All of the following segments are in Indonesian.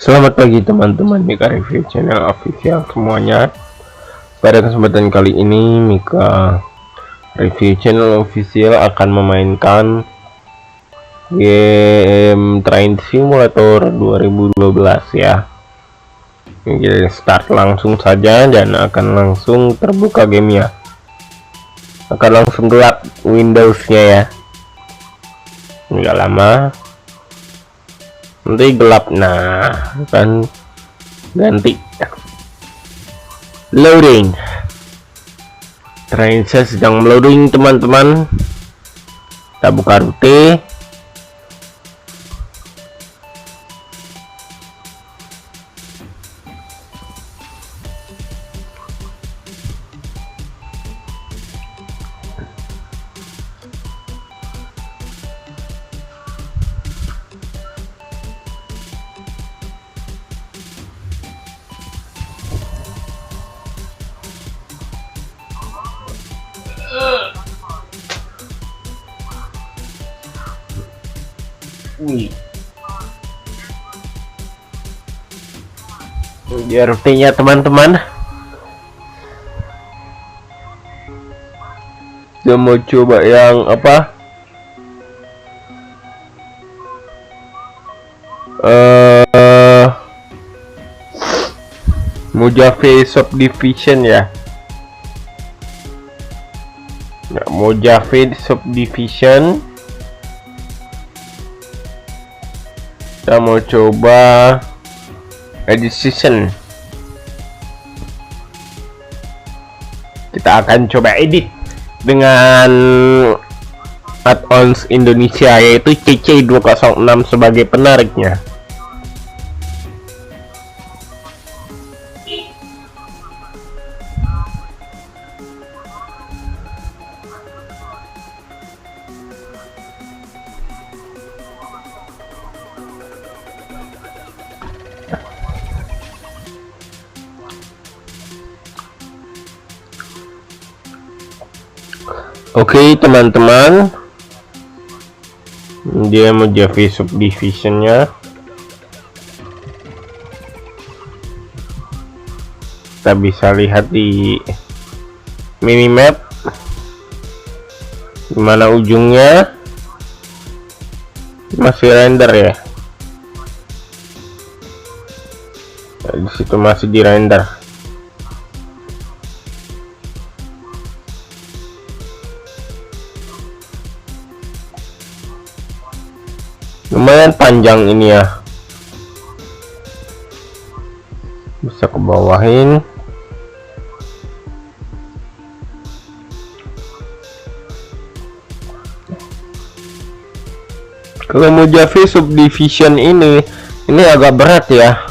Selamat pagi teman-teman Mika Review Channel official semuanya. Pada kesempatan kali ini Mika Review Channel official akan memainkan game Train Simulator 2012 ya. Kita start langsung saja dan akan langsung terbuka gamenya. Akan langsung gelap Windowsnya ya. Enggak lama nanti gelap. Nah kan ganti loading. Train saya sedang meloading teman-teman. Kita buka rute. Dia rutenya teman-teman. Dia mau coba yang apa? Mojave Subdivision ya. Mojave Subdivision. Kita mau coba edition. Kita akan coba edit dengan add-ons Indonesia, yaitu CC206 sebagai penariknya. Oke teman-teman, dia Mojave Subdivisionnya. Kita bisa lihat di minimap dimana ujungnya masih render ya. Di situ masih di render. Lumayan panjang ini ya, bisa ke bawahin. Kalau Mojave Subdivision ini agak berat ya.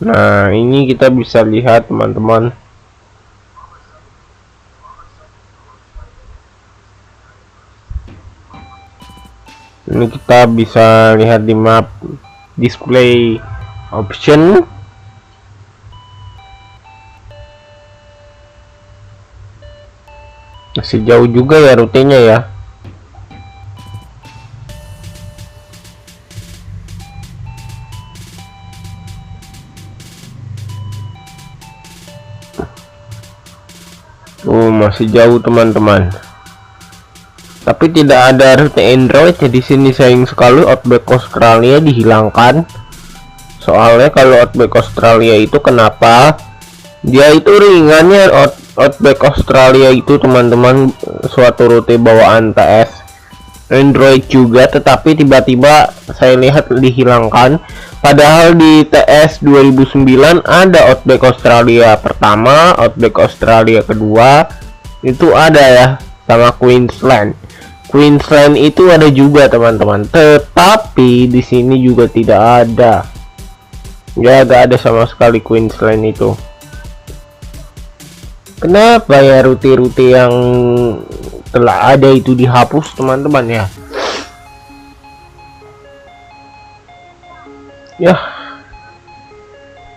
Nah, ini kita bisa lihat teman-teman. Ini kita bisa lihat di map display option. Masih jauh juga ya rutenya ya. Masih jauh teman-teman. Tapi tidak ada rute Android ya di sini. Sayang sekali Outback Australia dihilangkan. Soalnya kalau Outback Australia itu kenapa? Dia itu ringannya Outback Australia itu teman-teman, suatu rute bawaan TS Android juga, tetapi tiba-tiba saya lihat dihilangkan. Padahal di TS 2009 ada Outback Australia pertama, Outback Australia kedua itu ada ya, sama Queensland itu ada juga teman-teman, tetapi di sini juga tidak ada ya, gak ada sama sekali Queensland itu. Kenapa ya rute-rute yang telah ada itu dihapus teman-teman ya? Ya,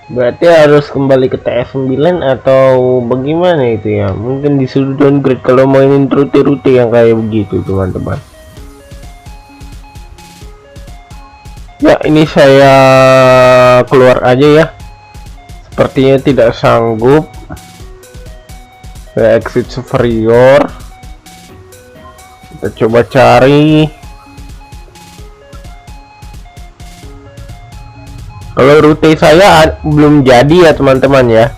berarti harus kembali ke TF9 atau bagaimana itu ya, mungkin disuruh downgrade kalau mainin rute-rute yang kayak begitu teman-teman. Ya, ini saya keluar aja ya, sepertinya tidak sanggup. Saya exit superior, kita coba cari. Kalau rute saya belum jadi ya teman-teman ya,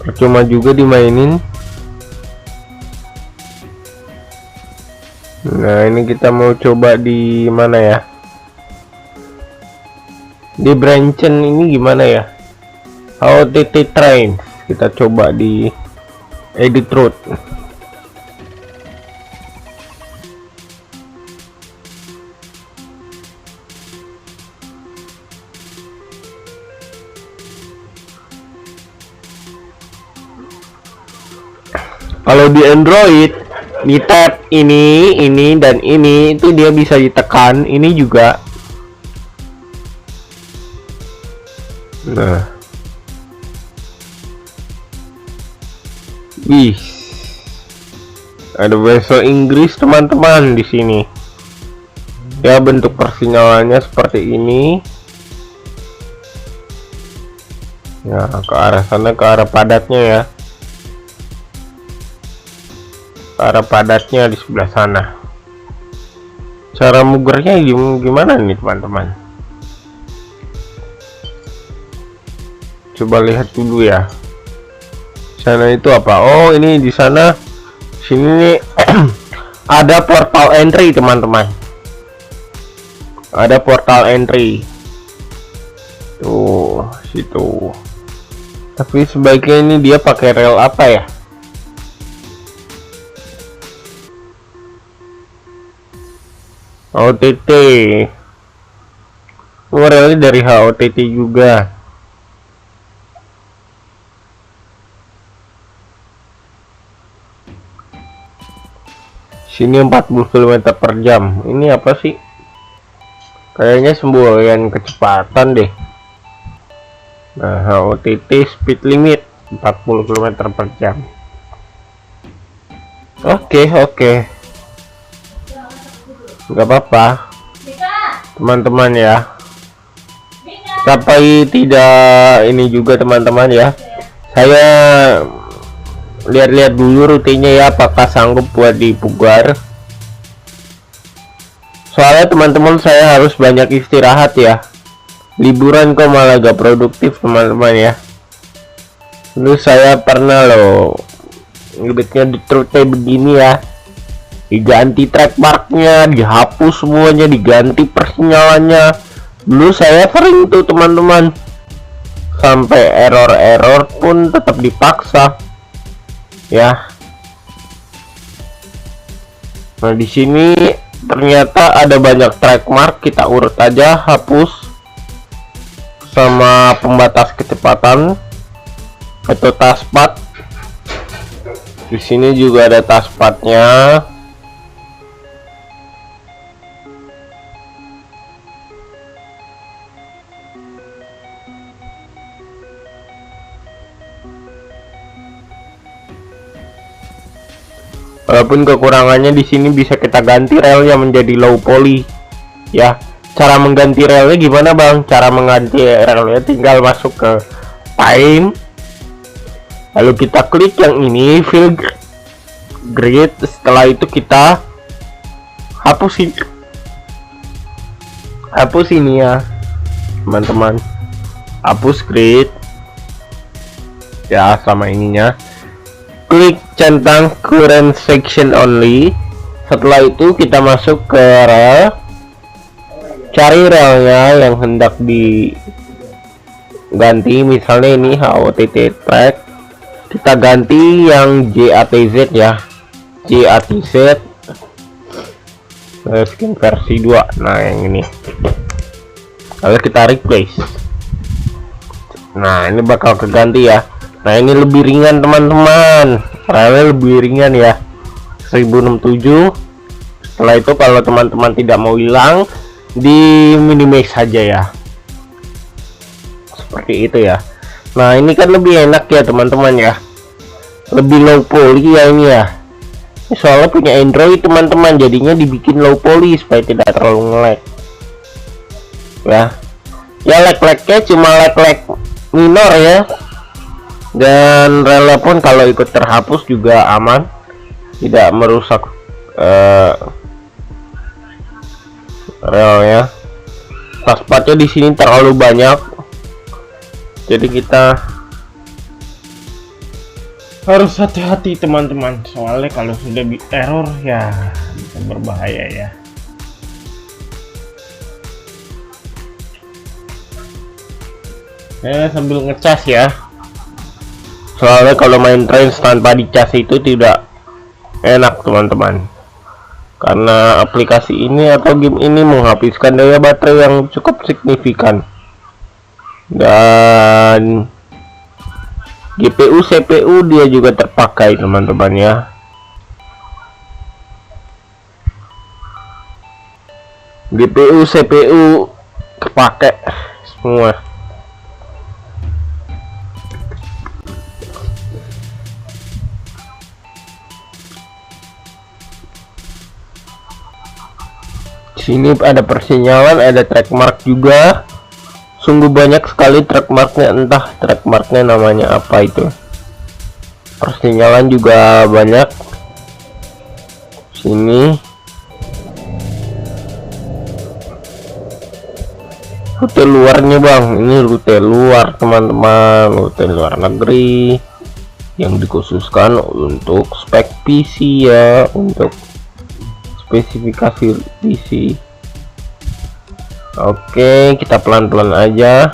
percuma juga dimainin. Nah, ini kita mau coba di mana ya, di Branchen ini gimana ya, OTT Train. Kita coba di edit route. Kalau di Android, di tab ini dan ini itu dia bisa ditekan, ini juga. Nah, wih, ada bahasa Inggris teman-teman di sini. Ya, bentuk persinyalannya seperti ini. Ya, ke arah sana, ke arah padatnya ya. Arah padatnya di sebelah sana. Cara mugernya gimana nih teman-teman? Coba lihat dulu ya. Sana itu apa? Oh, ini di sana. Sini nih ada portal entry teman-teman. Ada portal entry. Tuh, situ. Tapi sebaiknya ini dia pakai rel apa ya? HOTT. Relnya dari HOTT juga. Sini 40 km per jam. Ini apa sih? Kayaknya semboyan kecepatan deh. Nah, HOTT speed limit 40 km per jam. Oke. Nggak apa-apa teman-teman ya, tapi tidak ini juga teman-teman ya, saya lihat-lihat dulu rutenya ya, apakah sanggup buat dipugar. Soalnya teman-teman saya harus banyak istirahat ya, liburan kok malah gak produktif teman-teman ya. Dulu saya pernah loh ngibetnya di rute begini ya, diganti track marknya, dihapus semuanya, diganti persinyalannya. Dulu saya sering tuh teman-teman, sampai error pun tetap dipaksa ya. Nah, di sini ternyata ada banyak track mark, kita urut aja, hapus sama pembatas kecepatan atau taskpad. Di sini juga ada taskpadnya. Walaupun kekurangannya di sini bisa kita ganti relnya menjadi low poly ya. Cara mengganti relnya gimana bang? Cara mengganti relnya tinggal masuk ke time, lalu kita klik yang ini fill grid. Setelah itu kita hapus ini ya teman-teman, hapus grid ya sama ininya. Klik centang current section only. Setelah itu kita masuk ke rel, cari relnya yang hendak diganti. Misalnya ini HOTT track, kita ganti yang JATZ ya, JATZ skin versi 2. Nah, yang ini lalu kita replace. Nah, ini bakal keganti ya. Nah, ini lebih ringan teman-teman, relnya lebih ringan ya, 1067. Setelah itu kalau teman-teman tidak mau hilang, di minimize saja ya. seperti itu ya. Nah ini kan lebih enak ya teman-teman ya, lebih low poly ya ini ya. Soalnya punya Android teman-teman, jadinya dibikin low poly supaya tidak terlalu nge-lag ya. Ya lag-lagnya cuma lag-lag minor ya, dan relnya pun kalau ikut terhapus juga aman, tidak merusak relnya. Touchpadnya di sini terlalu banyak, jadi kita harus hati-hati teman-teman, soalnya kalau sudah error ya bisa berbahaya ya. Sambil ngecas ya, soalnya kalau main Trains tanpa dicas itu tidak enak teman-teman, karena aplikasi ini atau game ini menghabiskan daya baterai yang cukup signifikan, dan GPU CPU dia juga terpakai teman-teman ya. GPU CPU terpakai semua. Sini ada persinyalan, ada track mark juga. Sungguh banyak sekali track marknya, entah track marknya namanya apa itu. Persinyalan juga banyak. Sini rute luarnya bang, ini rute luar teman-teman, rute luar negeri yang dikhususkan untuk spek PC ya, untuk spesifikasi PC. Oke, kita pelan-pelan aja.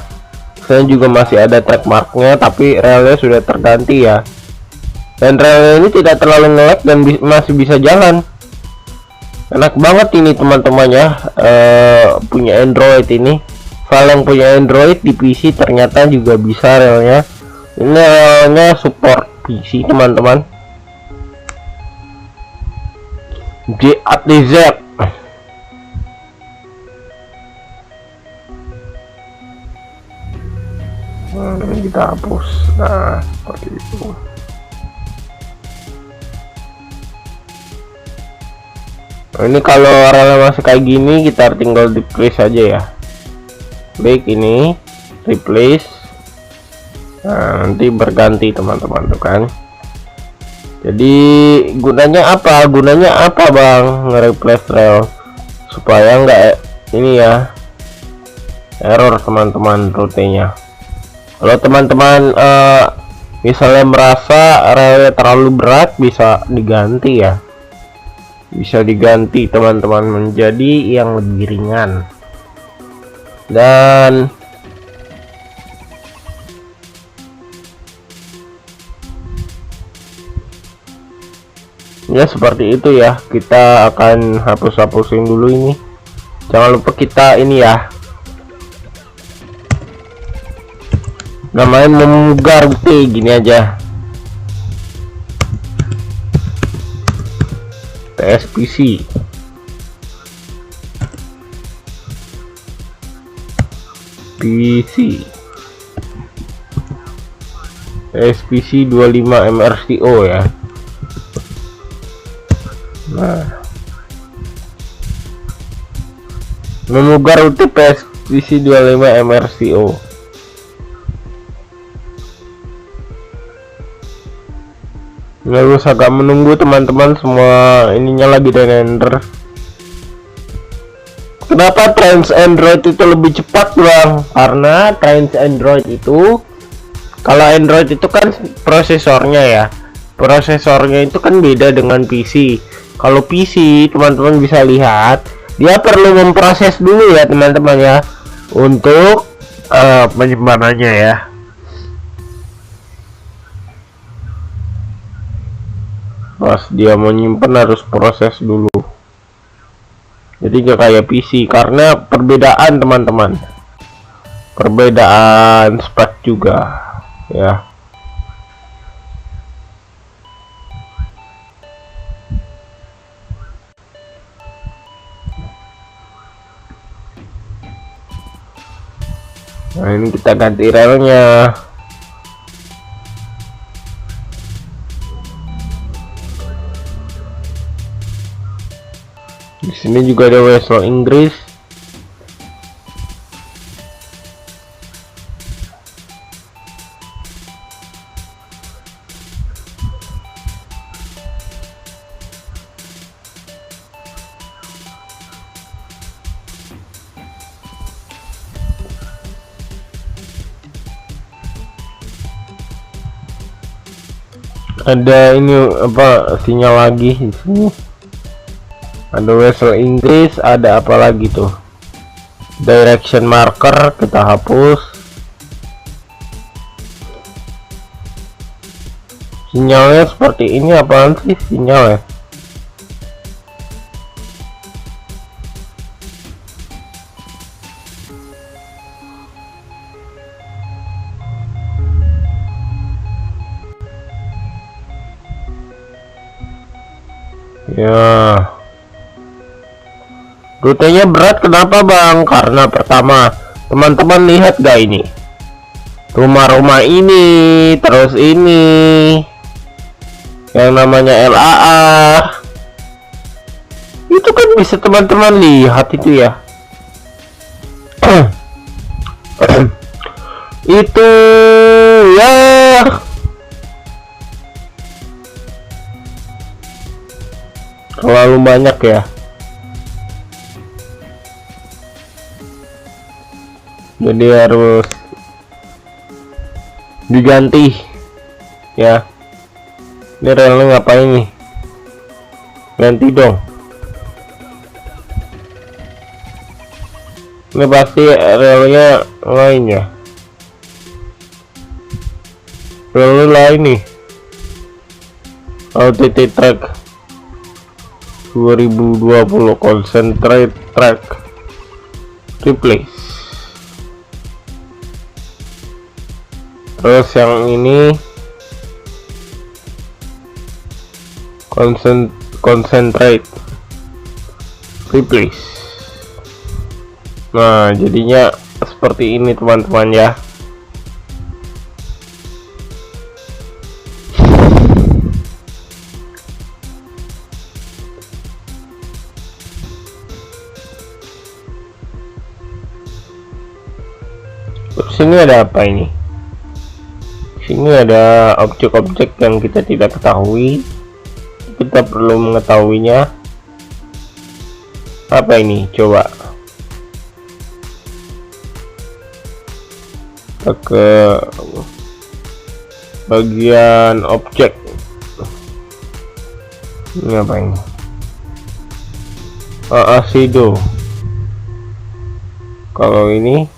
Saya juga masih ada track marknya, tapi relnya sudah terganti ya, dan relnya ini tidak terlalu nge-lag dan masih bisa jalan. Enak banget ini teman-teman ya, punya Android ini. File yang punya Android di PC ternyata juga bisa relnya. Ini relnya support PC teman-teman, JATZ. Kita hapus. Nah seperti itu. Nah, ini kalau relnya masih kayak gini, kita tinggal di replace aja ya. Baik, ini replace. Nah, nanti berganti teman-teman tuh kan. Jadi gunanya apa? Gunanya apa bang nge-replace rel? Supaya nggak ini ya error teman-teman rutenya. Kalau teman-teman misalnya merasa relnya terlalu berat, bisa diganti ya, bisa diganti teman-teman menjadi yang lebih ringan. Dan ya seperti itu ya, kita akan hapus-hapusin dulu ini. Jangan lupa kita ini ya, namanya memugar gini aja, TSPC PC SPC 25 MRCO ya. Nah, memugar rute PSPC 25 MRCO. Nggak usah agak menunggu teman-teman, semua ininya lagi render. Kenapa Trains Android itu lebih cepat bang? Karena Trains Android itu, kalau Android itu kan prosesornya ya, prosesornya itu kan beda dengan PC. Kalau PC teman-teman bisa lihat, dia perlu memproses dulu ya teman-teman ya, untuk penyimpanan ya. Pas dia mau nyimpen harus proses dulu. Jadi gak kayak PC, karena perbedaan teman-teman, perbedaan spek juga ya. Nah, ini kita ganti relnya. Di sini juga ada whistle Inggris. Ada ini apa sinyal lagi di sini. Ada whistle Inggris, ada apa lagi tuh? Direction marker kita hapus. Sinyalnya seperti ini, apaan sih sinyal ya? Ya, rutenya berat kenapa bang? Karena pertama, teman-teman lihat gak ini rumah-rumah ini, terus ini yang namanya LAA itu kan bisa teman-teman lihat itu ya. Itu ya terlalu banyak ya. Jadi harus diganti ya. Ini relnya ngapain nih? Ganti dong. Ini pasti relnya lain ya. Relnya lain nih. OTT track 2020 concentrate track replace. Terus yang ini concentrate replace. Nah, jadinya seperti ini teman-teman ya. Terus ini ada apa ini? Sini ada objek-objek yang kita tidak ketahui, kita perlu mengetahuinya. Apa ini? Coba kita ke bagian objek. Ini apa ini? Asido. Kalau ini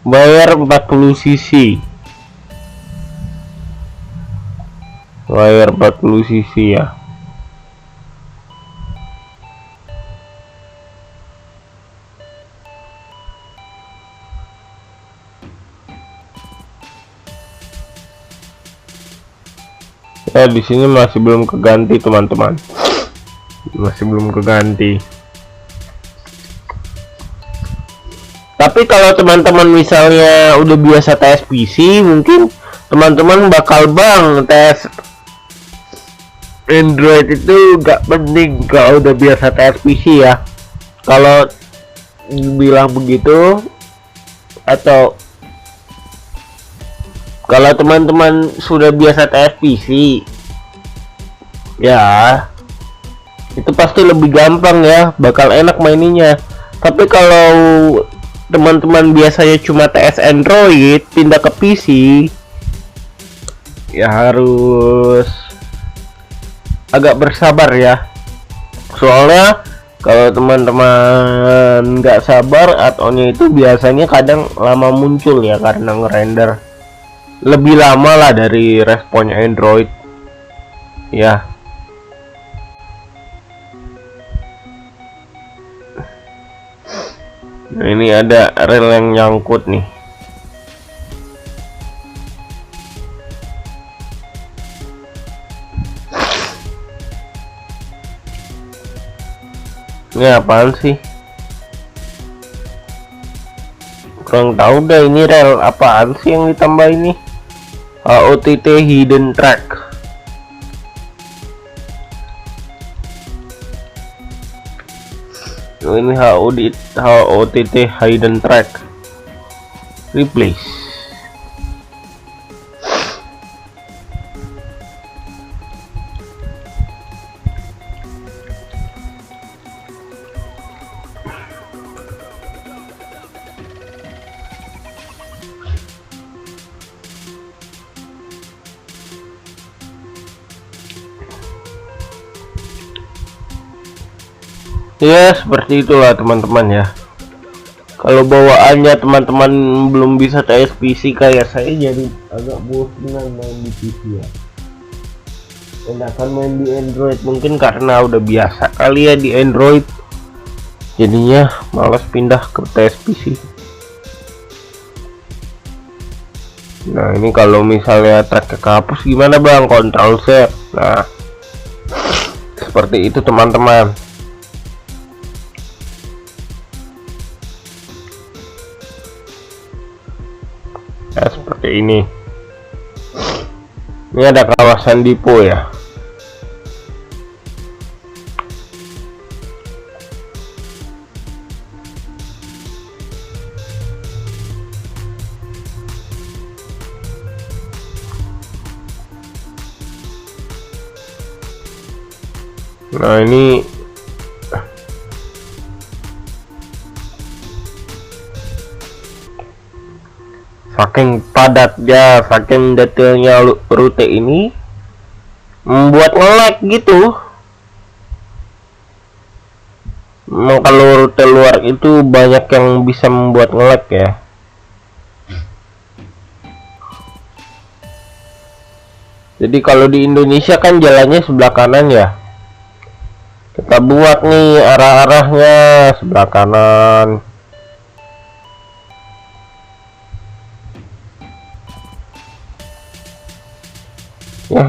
bayar 40 cc, bayar 40 cc ya. Ya di sini masih belum keganti teman-teman, masih belum keganti. Tapi kalau teman-teman misalnya udah biasa tes PC, mungkin teman-teman bakal bang tes Android itu gak penting kalau udah biasa tes PC ya. Kalau bilang begitu, atau kalau teman-teman sudah biasa tes PC ya, itu pasti lebih gampang ya, bakal enak maininya. Tapi kalau teman-teman biasanya cuma TS Android pindah ke PC ya harus agak bersabar ya. Soalnya kalau teman-teman nggak sabar, add-onnya itu biasanya kadang lama muncul ya, karena ngerender lebih lama lah dari responnya Android ya. Nah, ini ada rel yang nyangkut nih. Ini apaan sih? Kurang tahu dah ini rel apaan sih yang ditambah ini. HOTT hidden track. Oh, ini HOTT hidden track. Replace. Ya seperti itulah teman-teman ya. Kalau bawaannya teman-teman belum bisa TSPC kayak saya, jadi agak bosan main di PC ya. Enakan main di Android, mungkin karena udah biasa kali ya di Android, jadinya malas pindah ke TSPC. Nah ini kalau misalnya track kehapus gimana bang? Control Z. Nah seperti itu teman-teman. Nah, seperti ini. Ini ada kawasan Dipo ya. Nah ini saking padatnya, saking detailnya rute ini membuat nge-lag gitu. Memang kalau rute luar itu banyak yang bisa membuat nge-lag ya. Jadi kalau di Indonesia kan jalannya sebelah kanan ya. Kita buat nih arah-arahnya sebelah kanan. Ya,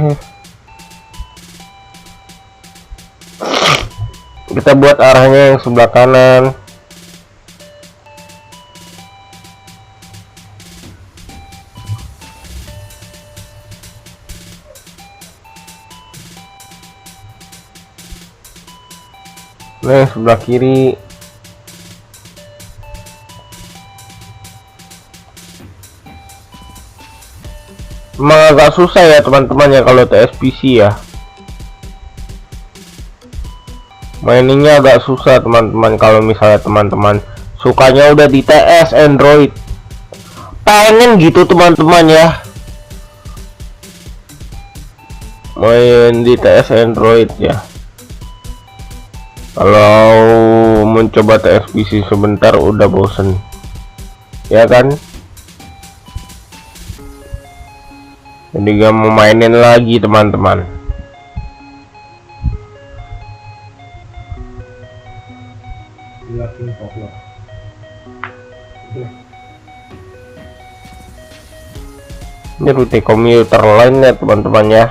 kita buat arahnya yang sebelah kanan. Nah, sebelah kiri. Emang agak susah ya teman-teman ya kalau TSPC ya. Mainingnya agak susah teman-teman kalau misalnya teman-teman sukanya udah di TS Android. Pengen gitu teman-teman ya. Main di TS Android ya. Kalau mencoba TSPC sebentar udah bosen. Ya kan? Jadi gak mau mainin lagi teman-teman. Ini rute komuter lain ya teman-teman ya.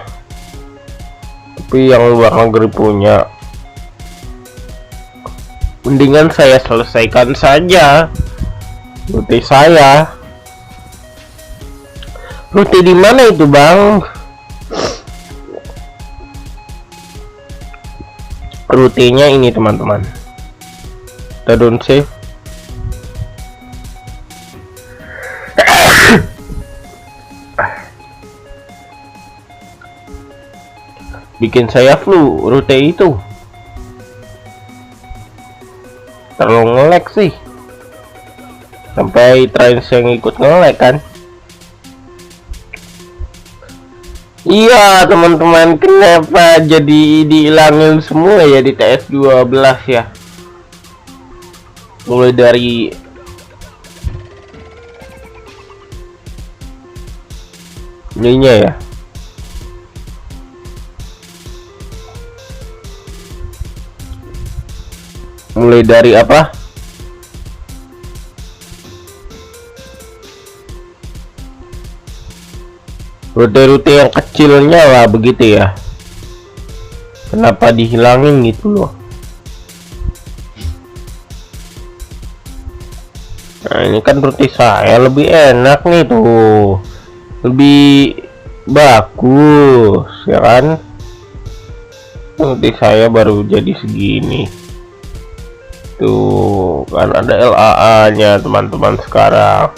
Tapi yang luar negeri punya. Mendingan saya selesaikan saja rute saya. Rute di mana itu bang? Rutenya ini teman-teman. Kita don't save. Bikin saya flu rute itu. Terlalu nge-lag sih. Sampai trans yang ikut nge-lag kan. Iya teman-teman, kenapa jadi dihilangin semua ya di TS12 ya? Mulai dari ininya ya. Mulai dari apa? Rute-rute yang kecilnya lah begitu ya. Kenapa dihilangin gitu loh. Nah ini kan rute saya lebih enak nih tuh, lebih bagus ya kan. Rute saya baru jadi segini tuh kan, ada LAA nya teman-teman. Sekarang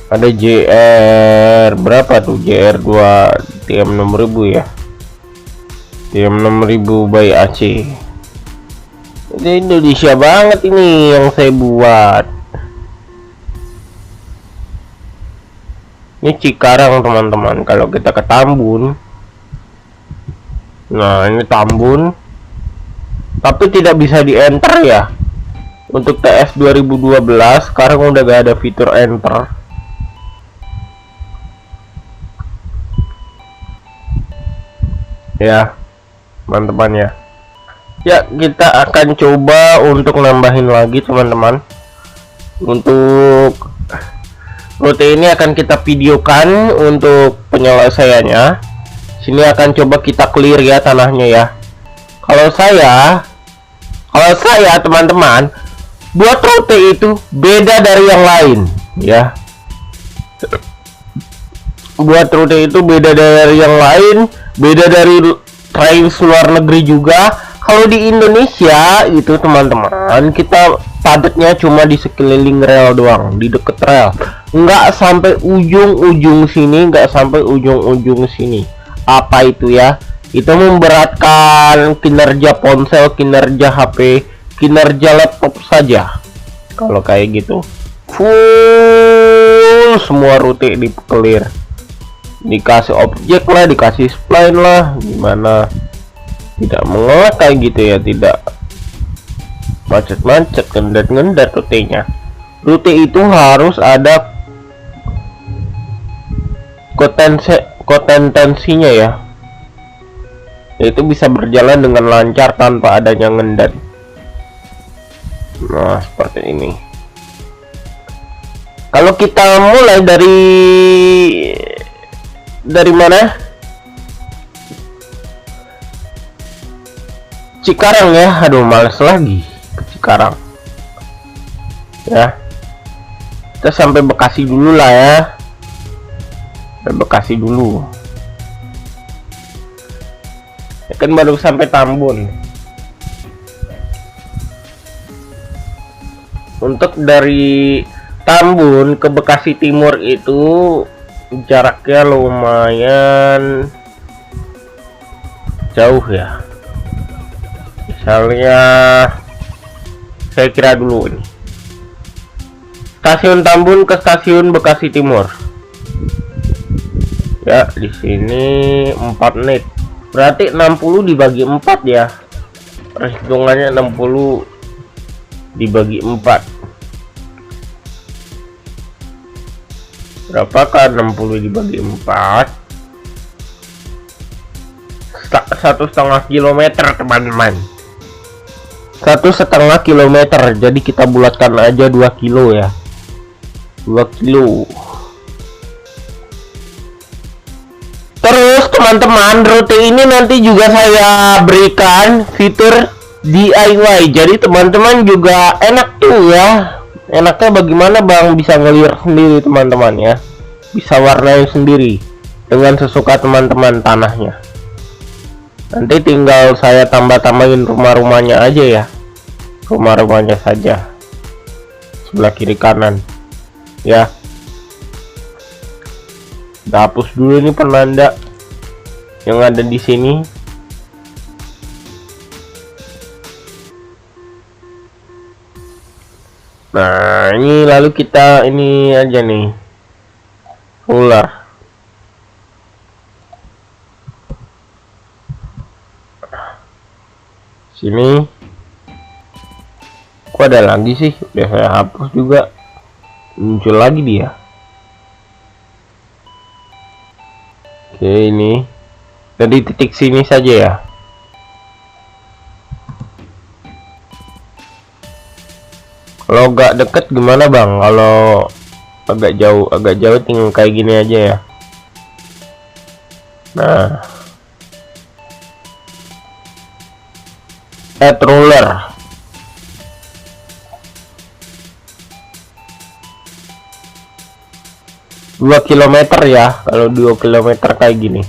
ada JR berapa tuh, JR 2 TM 6000 ya, TM 6000 by AC. Ini Indonesia banget ini yang saya buat. Ini Cikarang teman-teman. Kalau kita ke Tambun, nah ini Tambun, tapi tidak bisa di enter ya. Untuk TS 2012 sekarang udah gak ada fitur enter ya teman-teman ya. Ya kita akan coba untuk nambahin lagi teman-teman. Untuk rute ini akan kita videokan untuk penyelesaiannya. Sini akan coba kita clear ya tanahnya ya. Kalau saya teman-teman buat rute itu beda dari yang lain ya. Buat rute itu beda dari yang lain, beda dari trains luar negeri juga. Kalau di Indonesia itu teman-teman, kita padatnya cuma di sekeliling rel doang, di deket rel, nggak sampai ujung-ujung sini, nggak sampai ujung-ujung sini. Apa itu ya? Itu memberatkan kinerja ponsel, kinerja HP, kinerja laptop saja. Kalau kayak gitu full semua rute di clear, dikasih objek lah, dikasih spline lah, gimana tidak mengelak kayak gitu ya, tidak macet-macet, ngendat-ngendat rutenya. Rute itu harus ada kontensinya ya, itu bisa berjalan dengan lancar tanpa adanya ngendat. Nah seperti ini. Kalau kita mulai dari mana? Cikarang ya. Aduh males lagi ke Cikarang ya. Kita sampai Bekasi dulu lah ya, sampai Bekasi dulu ya kan, baru sampai Tambun. Untuk dari Tambun ke Bekasi Timur itu jaraknya lumayan jauh ya. Misalnya saya kira dulu ini stasiun Tambun ke stasiun Bekasi Timur ya, di sini 4 menit, berarti 60 dibagi 4 ya, perhitungannya 60 dibagi 4 berapakah? 60 dibagi 4, 1,5 kilometer teman-teman, 1,5 kilometer. Jadi kita bulatkan aja 2 kilo ya, 2 kilo. Terus teman-teman, rute ini nanti juga saya berikan fitur DIY, jadi teman-teman juga enak tuh ya. Enaknya bagaimana bang? Bisa ngelir sendiri teman-teman ya, bisa warnain sendiri dengan sesuka teman-teman tanahnya. Nanti tinggal saya tambah-tambahin rumah-rumahnya aja ya, rumah-rumahnya saja sebelah kiri kanan ya. Kita hapus dulu ini penanda yang ada di sini. Nah ini lalu kita ini aja nih ular. Sini kok ada lagi sih, udah saya hapus juga, muncul lagi dia. Oke ini dari titik sini saja ya. Kalau agak deket gimana bang? Kalau agak jauh tinggal kayak gini aja ya. Nah add ruler 2 kilometer ya, kalau 2 kilometer kayak gini.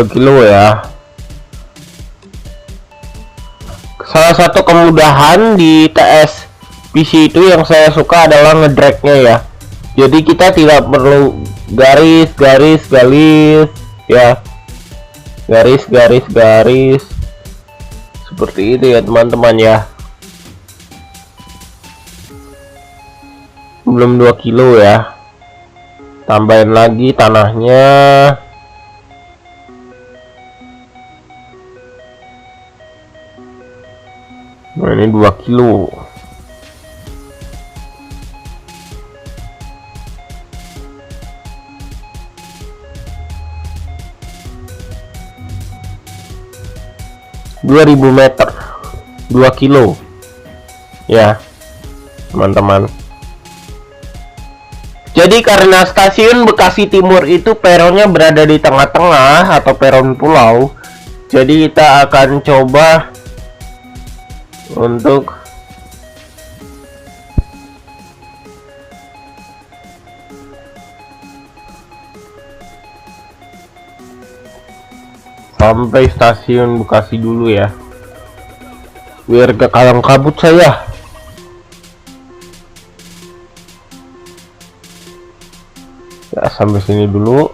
Kilo ya. Salah satu kemudahan di TS PC itu yang saya suka adalah ngedragnya ya. Jadi kita tidak perlu garis ya, garis seperti itu ya teman-teman ya. Belum 2 kilo ya, tambahin lagi tanahnya. Nah, ini 2 kilo. meter 2 kilo ya teman-teman. Jadi karena stasiun Bekasi Timur itu peronnya berada di tengah-tengah atau peron pulau, jadi kita akan coba untuk sampai stasiun Bekasi dulu ya, biar gak kalang kabut saya. Ya sampai sini dulu.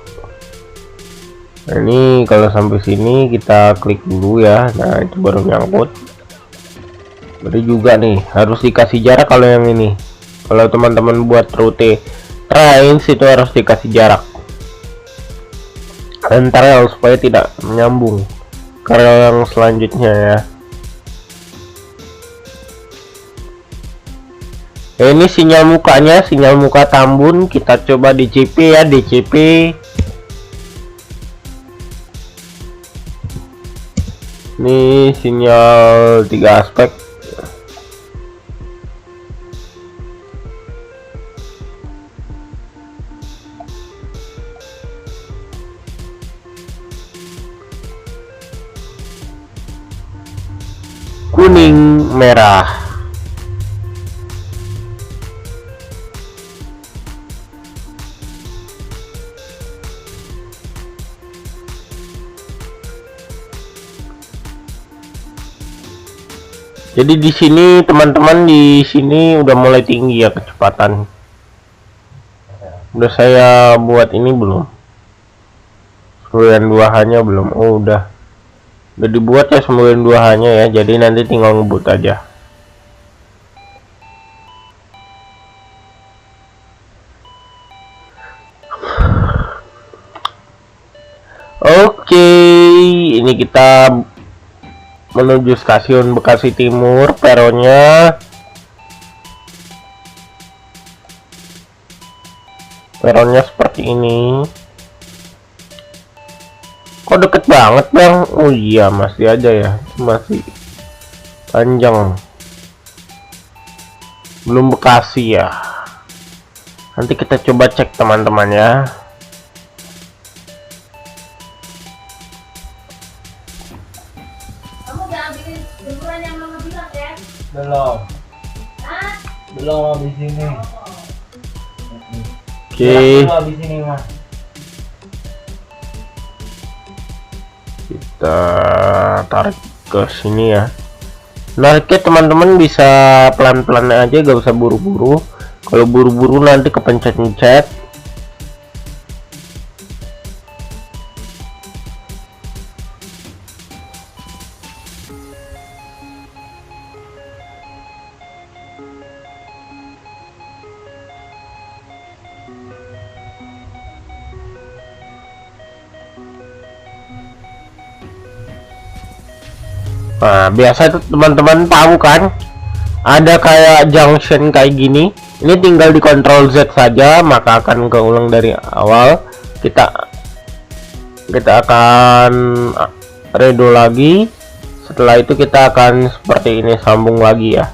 Nah, ini kalau sampai sini kita klik dulu ya. Nah itu baru nyangkut. Berarti juga nih harus dikasih jarak kalau yang ini. Kalau teman-teman buat rute train itu harus dikasih jarak antara supaya tidak menyambung ke rel yang selanjutnya ya. Ini sinyal mukanya, sinyal muka Tambun. Kita coba DCP ya, DCP. Ini sinyal 3 aspek. Kuning, merah. Jadi di sini teman-teman, di sini udah mulai tinggi ya kecepatan. Udah saya buat ini belum? 92H-nya belum. Oh udah dibuat ya 92H-nya ya. Jadi nanti tinggal ngebut aja. Oke, ini kita menuju stasiun Bekasi Timur. Peronnya seperti ini. Kok deket banget bang? Oh iya masih aja ya, masih panjang, belum Bekasi ya. Nanti kita coba cek teman-teman ya. Belum habis ini. Oke. Habis ini mah. Kita tarik ke sini ya. Nariknya teman-teman bisa pelan-pelan aja, gak usah buru-buru. Kalau buru-buru nanti kepencet-pencet. Nah, biasa tuh teman-teman tahu kan, ada kayak junction kayak gini. Ini tinggal di Ctrl Z saja, maka akan keulang dari awal. Kita akan redo lagi. Setelah itu kita akan seperti ini, sambung lagi ya.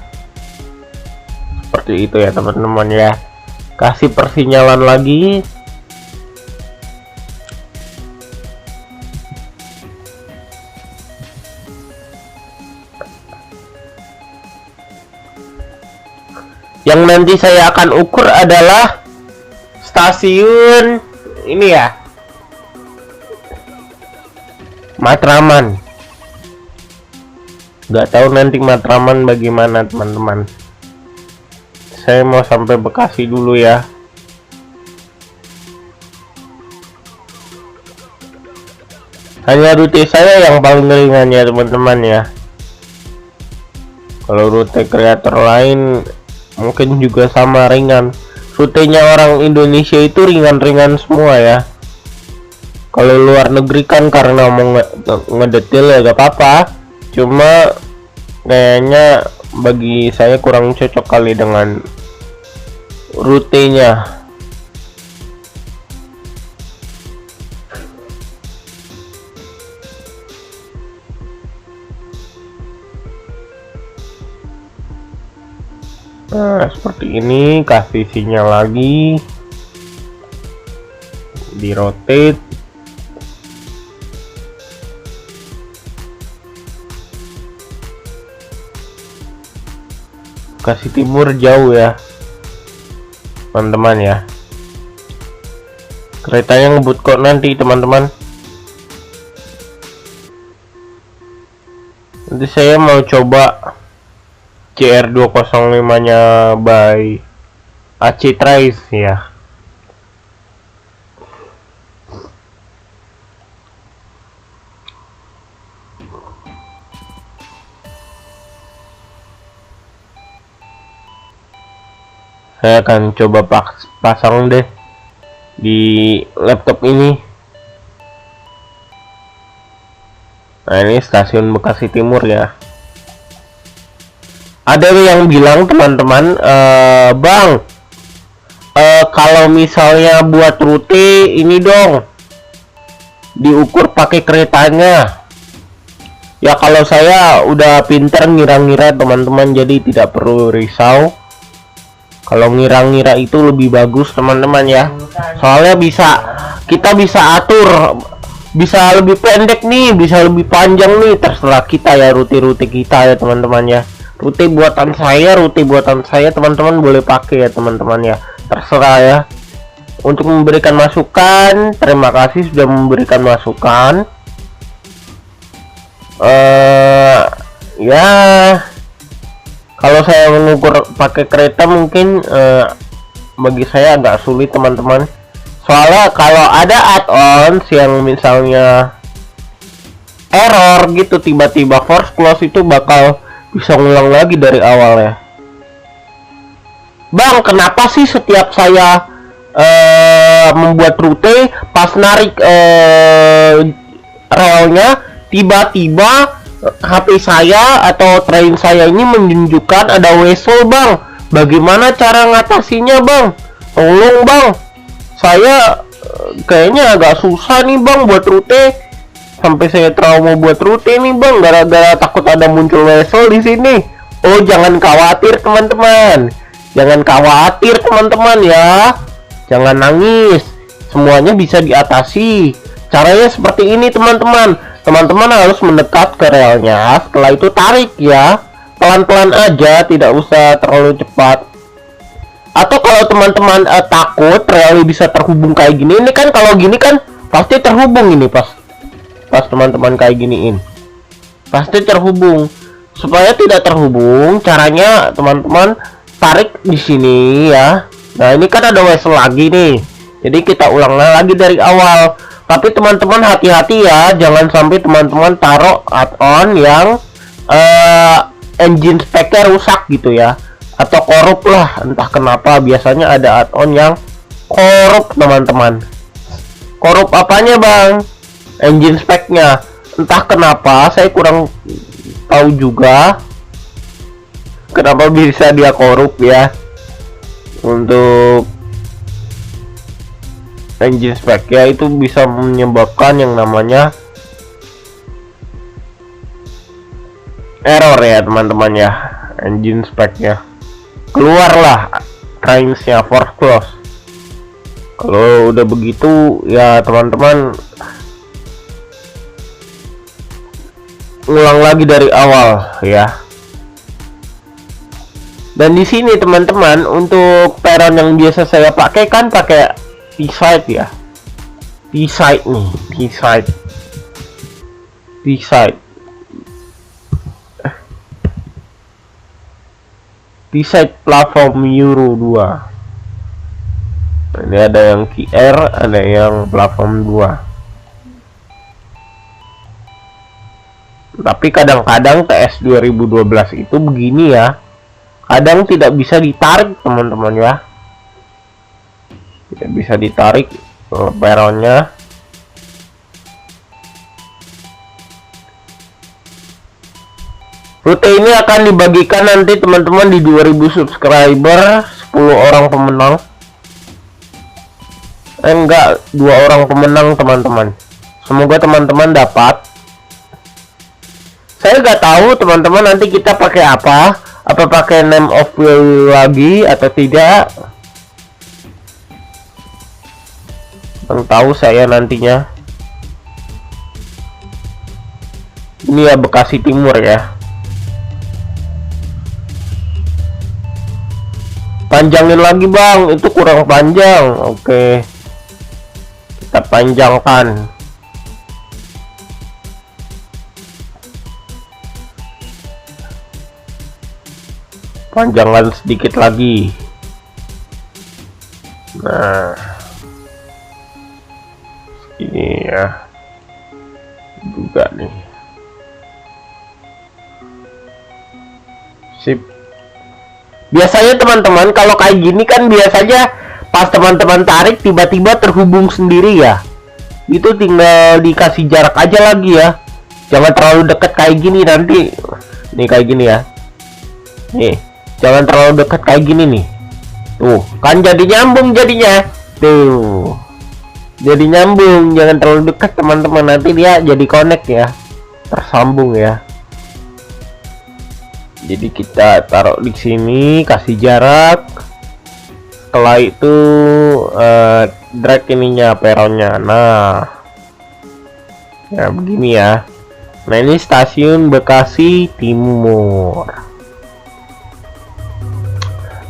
Seperti itu ya teman-teman ya. Kasih persinyalan lagi. Yang nanti saya akan ukur adalah stasiun ini ya, Matraman. Nggak tahu nanti Matraman bagaimana teman-teman. Saya mau sampai Bekasi dulu ya. Hanya rute saya yang paling ringan ya teman-teman ya. Kalau rute kreator lain mungkin juga sama ringan. Rutenya orang Indonesia itu ringan-ringan semua ya. Kalau luar negeri kan karena mau ngedetail ya gak apa-apa. Cuma kayaknya bagi saya kurang cocok kali dengan rutenya. Nah, seperti ini, kasih sinyal lagi, di rotate. Kasih timur jauh ya, teman-teman ya. Keretanya ngebut kok nanti, teman-teman. Nanti saya mau coba CR205 nya by AC Trace ya. Saya akan coba pasang deh di laptop ini. Nah, ini stasiun Bekasi Timur ya. Ada yang bilang teman-teman, Bang, kalau misalnya buat rute ini dong diukur pakai keretanya. Ya kalau saya udah pinter ngira-ngira teman-teman, jadi tidak perlu risau. Kalau ngira-ngira itu lebih bagus teman-teman ya. Soalnya kita bisa atur, bisa lebih pendek nih, bisa lebih panjang nih, terserah kita ya, rute-rute kita ya teman-teman ya. Rute buatan saya teman-teman boleh pakai ya teman-teman ya, terserah ya. Untuk memberikan masukan, terima kasih sudah memberikan masukan. Ya kalau saya mengukur pakai kereta mungkin bagi saya agak sulit teman-teman. Soalnya kalau ada add-ons yang misalnya error gitu, tiba-tiba force close, itu bakal bisa ngulang lagi dari awal ya. Bang, kenapa sih setiap saya membuat rute, pas narik relnya, tiba-tiba HP saya atau train saya ini menunjukkan ada whistle, Bang? Bagaimana cara ngatasinya, Bang? Tolong, Bang. Saya kayaknya agak susah nih, Bang, buat rute. Sampai saya trauma buat rute nih, Bang, gara-gara takut ada muncul whistle di sini. Oh, jangan khawatir teman-teman. Jangan khawatir teman-teman ya. Jangan nangis. Semuanya bisa diatasi. Caranya seperti ini teman-teman. Teman-teman harus mendekat ke relnya. Setelah itu tarik ya. Pelan-pelan aja, tidak usah terlalu cepat. Atau kalau teman-teman takut relnya bisa terhubung kayak gini. Ini kan kalau gini kan pasti terhubung ini pas teman-teman kayak giniin. Pasti terhubung. Supaya tidak terhubung, caranya teman-teman tarik di sini ya. Nah, ini kan ada whistle lagi nih. Jadi kita ulang lagi dari awal. Tapi teman-teman hati-hati ya, jangan sampai teman-teman taruh add-on yang engine speknya rusak gitu ya, atau korup lah, entah kenapa biasanya ada add-on yang korup teman-teman. Korup apanya, Bang? Engine speknya. Entah kenapa, saya kurang tahu juga kenapa bisa dia korup ya. Untuk engine spec ya, itu bisa menyebabkan yang namanya error ya teman-teman ya. Engine spec-nya keluarlah, trainsnya force close. Kalau udah begitu ya teman-teman, ngulang lagi dari awal ya. Dan di sini teman-teman, untuk peron yang biasa saya pakai kan pakai T-side ya. T-side nih, T-side. T-side. T-side platform Euro 2. Ini ada yang QR, ada yang platform 2. Tapi kadang-kadang TS 2012 itu begini ya. Kadang tidak bisa ditarik teman-teman ya. Tidak bisa ditarik peronnya. Rute ini akan dibagikan nanti teman-teman di 2000 subscriber, 10 orang pemenang. Enggak, 2 orang pemenang teman-teman. Semoga teman-teman dapat. Saya nggak tahu teman-teman nanti kita pakai apa pakai name of will lagi atau tidak. Yang tahu saya nantinya. Ini ya Bekasi Timur ya. Panjangin lagi bang, itu kurang panjang. Oke, kita panjangkan. Panjangkan sedikit lagi. Nah, ini ya juga nih. Sip. Biasanya teman-teman kalau kayak gini kan biasanya pas teman-teman tarik tiba-tiba terhubung sendiri ya. Itu tinggal dikasih jarak aja lagi ya. Jangan terlalu dekat kayak gini nanti. Nih kayak gini ya. Nih, jangan terlalu dekat kayak gini nih. Tuh, kan jadi nyambung jadinya. Tuh. Jadi nyambung, jangan terlalu dekat teman-teman, nanti dia jadi connect ya. Tersambung ya. Jadi kita taruh di sini, kasih jarak. Setelah itu drag ininya peronnya. Nah, ya begini ya. Nah ini stasiun Bekasi Timur.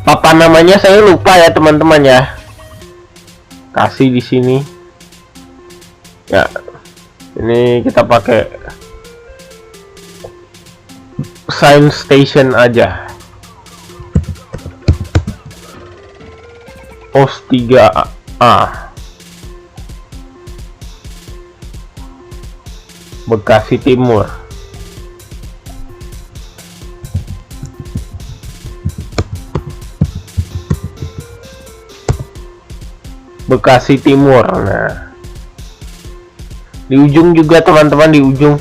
Papan namanya saya lupa ya teman-teman ya. Kasih di sini. Ya, ini kita pakai Science Station aja. Pos 3A Bekasi Timur. Bekasi Timur. Nah, di ujung juga teman-teman, di ujung.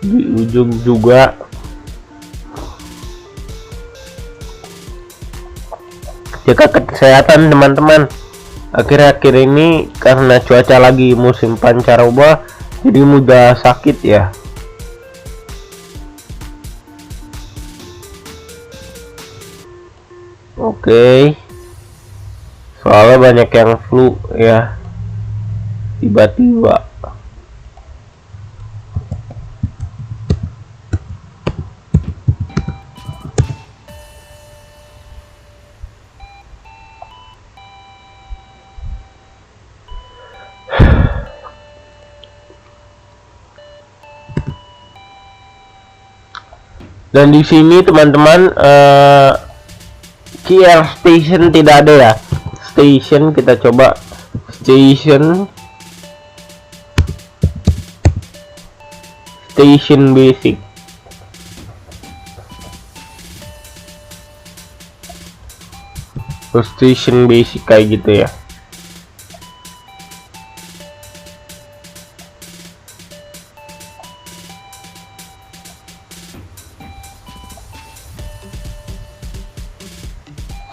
Di ujung juga. Jaga kesehatan teman-teman. Akhir-akhir ini karena cuaca lagi musim pancaroba, jadi mudah sakit ya. Oke. Soalnya banyak yang flu ya. Tiba-tiba. Dan di sini teman-teman QR station tidak ada ya. Station kita coba station basic. Station basic kayak gitu ya.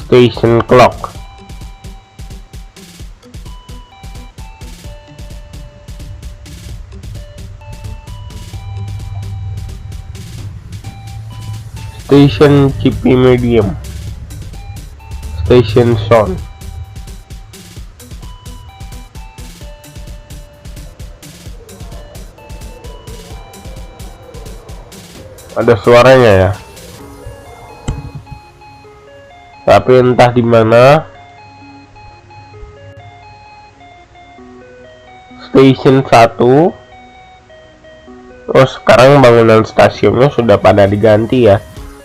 Station clock. Station CP Medium, Station Sound. Ada suaranya ya, tapi entah di mana. Station 1. Oh, sekarang bangunan stasiunnya sudah pada diganti ya,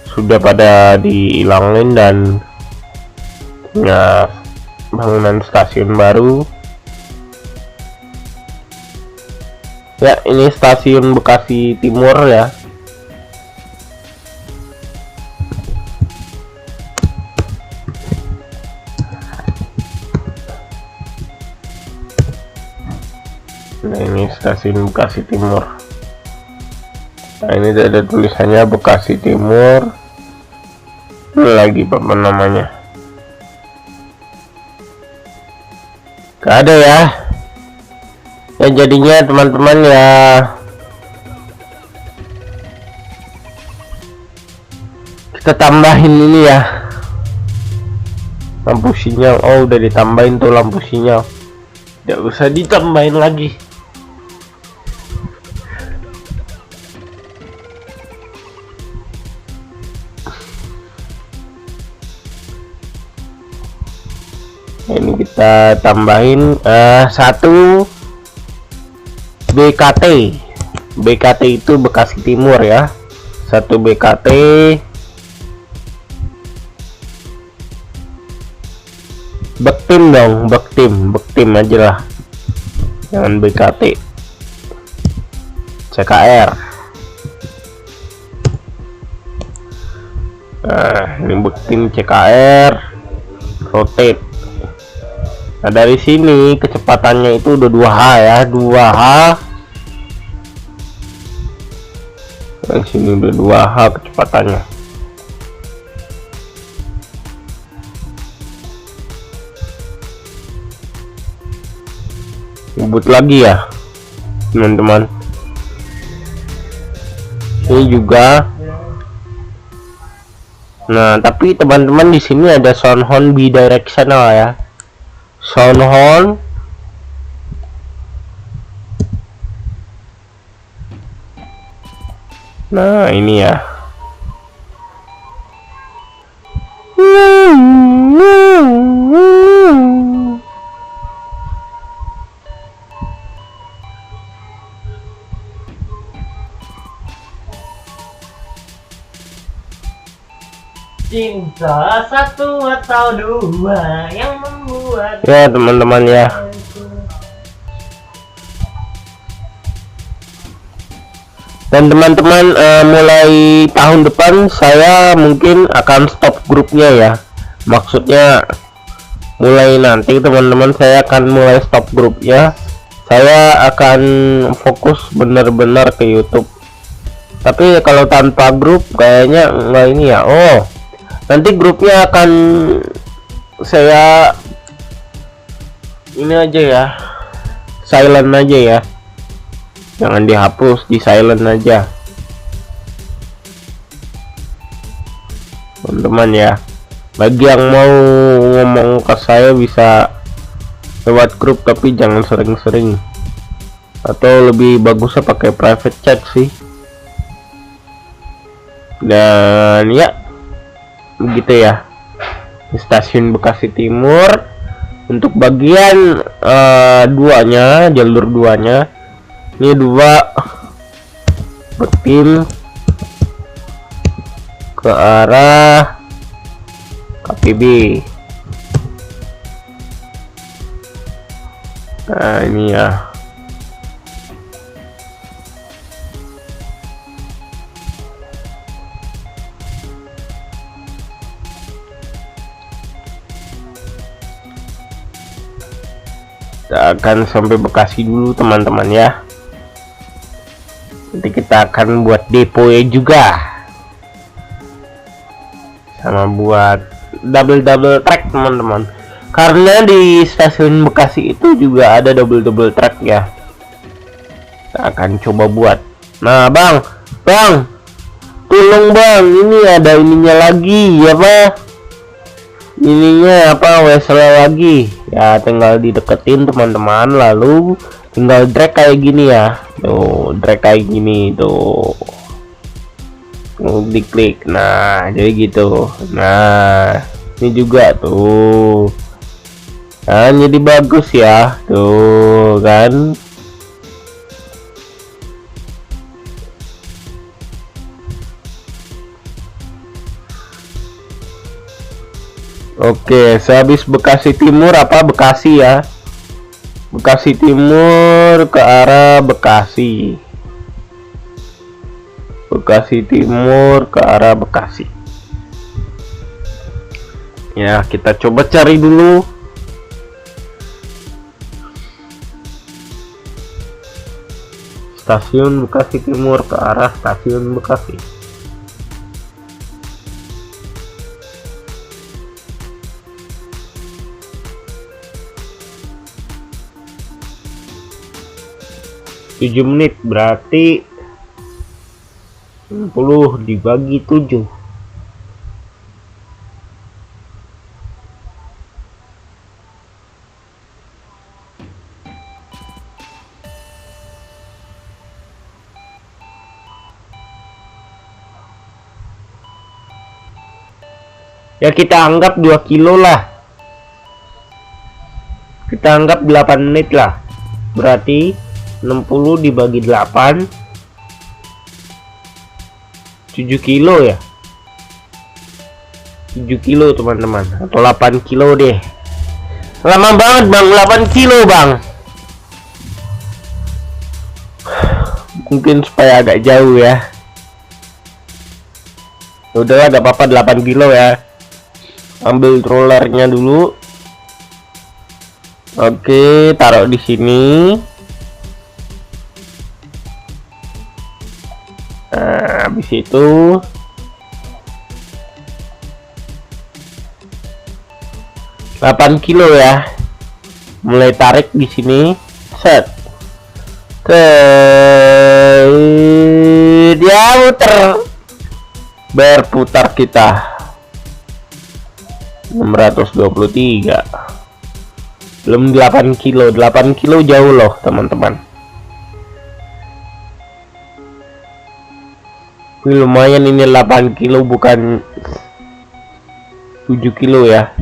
sudah pada dihilangin dan ya bangunan stasiun baru. Ya, ini stasiun Bekasi Timur ya. Nah, ini stasiun Bekasi Timur. Nah, ini ada tulisannya Bekasi Timur. Lagi apa namanya? Gak ada ya. Ya jadinya teman-teman ya, kita tambahin ini ya, lampu sinyal. Oh, udah ditambahin tuh lampu sinyal, tidak usah ditambahin lagi. Ini kita tambahin 1 BKT. BKT itu Bekasi Timur ya, 1 BKT. Bektim dong, Bektim aja lah, jangan BKT. CKR. Nah, ini Bektim CKR. Rotate. Nah, dari sini kecepatannya itu udah 2H ya, 2H. Dari sini udah 2H kecepatannya. Ribut lagi ya, teman-teman. Ini juga. Nah, tapi teman-teman di sini ada sound horn bidirectional ya. Sound horn nah ini ya, cinta satu atau dua yang membuat ya teman-teman ya. Dan teman-teman, mulai tahun depan saya mungkin akan stop grupnya ya. Maksudnya mulai nanti teman-teman saya akan mulai stop grupnya. Saya akan fokus benar-benar ke YouTube. Tapi kalau tanpa grup kayaknya enggak ini ya. Oh, nanti grupnya akan saya ini aja ya, silent aja ya, jangan dihapus, di silent aja teman-teman ya. Bagi yang mau ngomong ke saya bisa lewat grup, tapi jangan sering-sering, atau lebih bagusnya pakai private chat sih. Dan ya begitu ya, di stasiun Bekasi Timur. Untuk bagian duanya, jalur duanya, ini 2 Bektim ke arah KPB. Nah ini ya, kita akan sampai Bekasi dulu teman-teman ya. Nanti kita akan buat depo juga, sama buat double track teman-teman, karena di stasiun Bekasi itu juga ada double track ya. Kita akan coba buat. Nah bang, Tolong bang, ini ada ininya lagi ya pak, ininya apa, wesel lagi ya, tinggal dideketin teman-teman, lalu tinggal drag kayak gini ya, tuh drag kayak gini tuh, diklik, nah jadi gitu. Nah ini juga tuh kan jadi bagus ya tuh kan. Oke, sehabis Bekasi Timur apa Bekasi ya, Bekasi Timur ke arah Bekasi, Bekasi Timur ke arah Bekasi ya. Kita coba cari dulu stasiun Bekasi Timur ke arah stasiun Bekasi. Tujuh menit berarti 60 dibagi 7. Ya kita anggap 2 kilo lah, kita anggap 8 menit lah, berarti 60 dibagi 8, 7 kilo ya, 7 kilo teman-teman, atau 8 kilo deh. Lama banget bang, 8 kilo bang, mungkin supaya agak jauh ya. Udah gak apa-apa, 8 kilo ya. Ambil rollernya dulu. Oke, taruh di sini. Nah, habis itu delapan kilo ya. Mulai tarik di sini. Set. Dia muter. Berputar kita. 623. Belum 8 kilo. 8 kilo jauh loh teman-teman. Ini lumayan, ini 8 kilo bukan 7 kilo ya.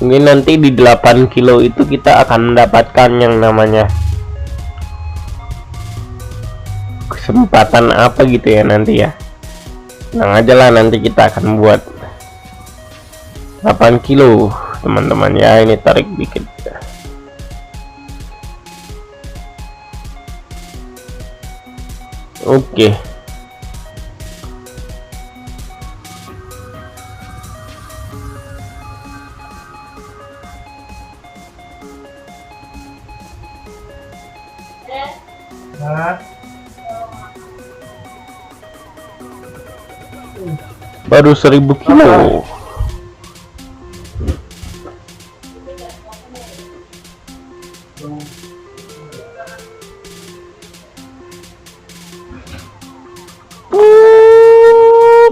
Mungkin nanti di 8 kilo itu kita akan mendapatkan yang namanya kesempatan apa gitu ya nanti ya. Tenang aja lah, nanti kita akan buat 8 kilo teman-teman ya. Ini tarik dikit. Oke. Baru 1000 kilo.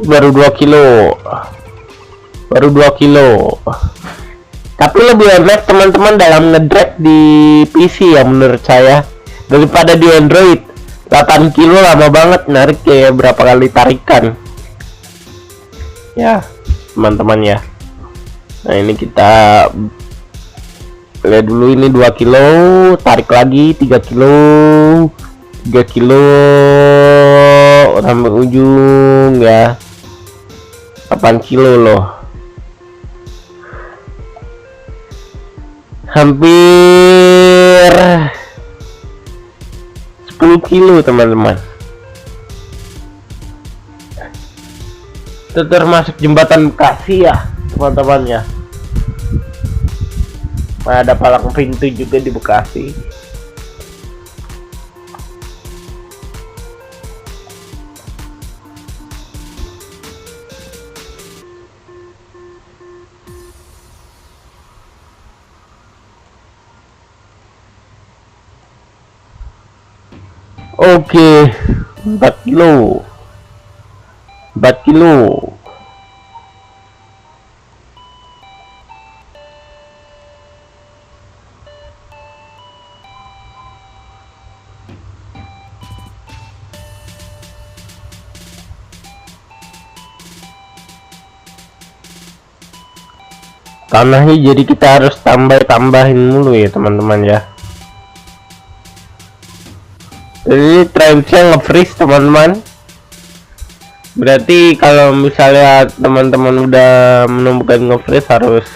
Baru 2 kilo. Baru 2 kilo. Tapi lebih enak teman-teman dalam ngedrag di PC ya menurut saya daripada di Android. 8 kilo lama banget narik, kayak berapa kali tarikan ya teman-teman ya. Nah ini kita lihat dulu, ini 2 kilo, tarik lagi 3 kilo, 3 kilo sampai ujung ya. 8 kilo loh, hampir 10 kilo teman-teman. Itu termasuk jembatan Bekasi ya teman-teman ya. Ada palang pintu juga di Bekasi. Oke, 4 kilo. 4 kilo. Tanahnya jadi kita harus tambahin mulu ya teman-teman ya. Jadi trenchnya nge-freeze teman-teman. Berarti kalau misalnya teman-teman udah menemukan nge-freeze harus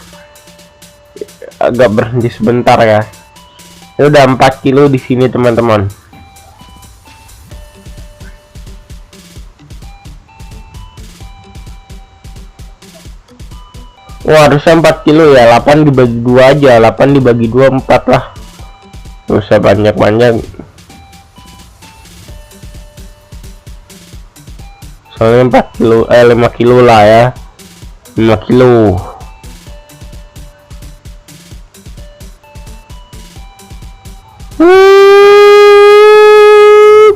agak berhenti sebentar ya. Ini udah 4 kilo di sini teman-teman. Wah, harusnya 4 kilo ya. 8 dibagi 2 aja. 8 dibagi 2 4 lah. Gak usah banyak-banyak. Soalnya 4 kilo 5 kilo lah ya. 5 kilo.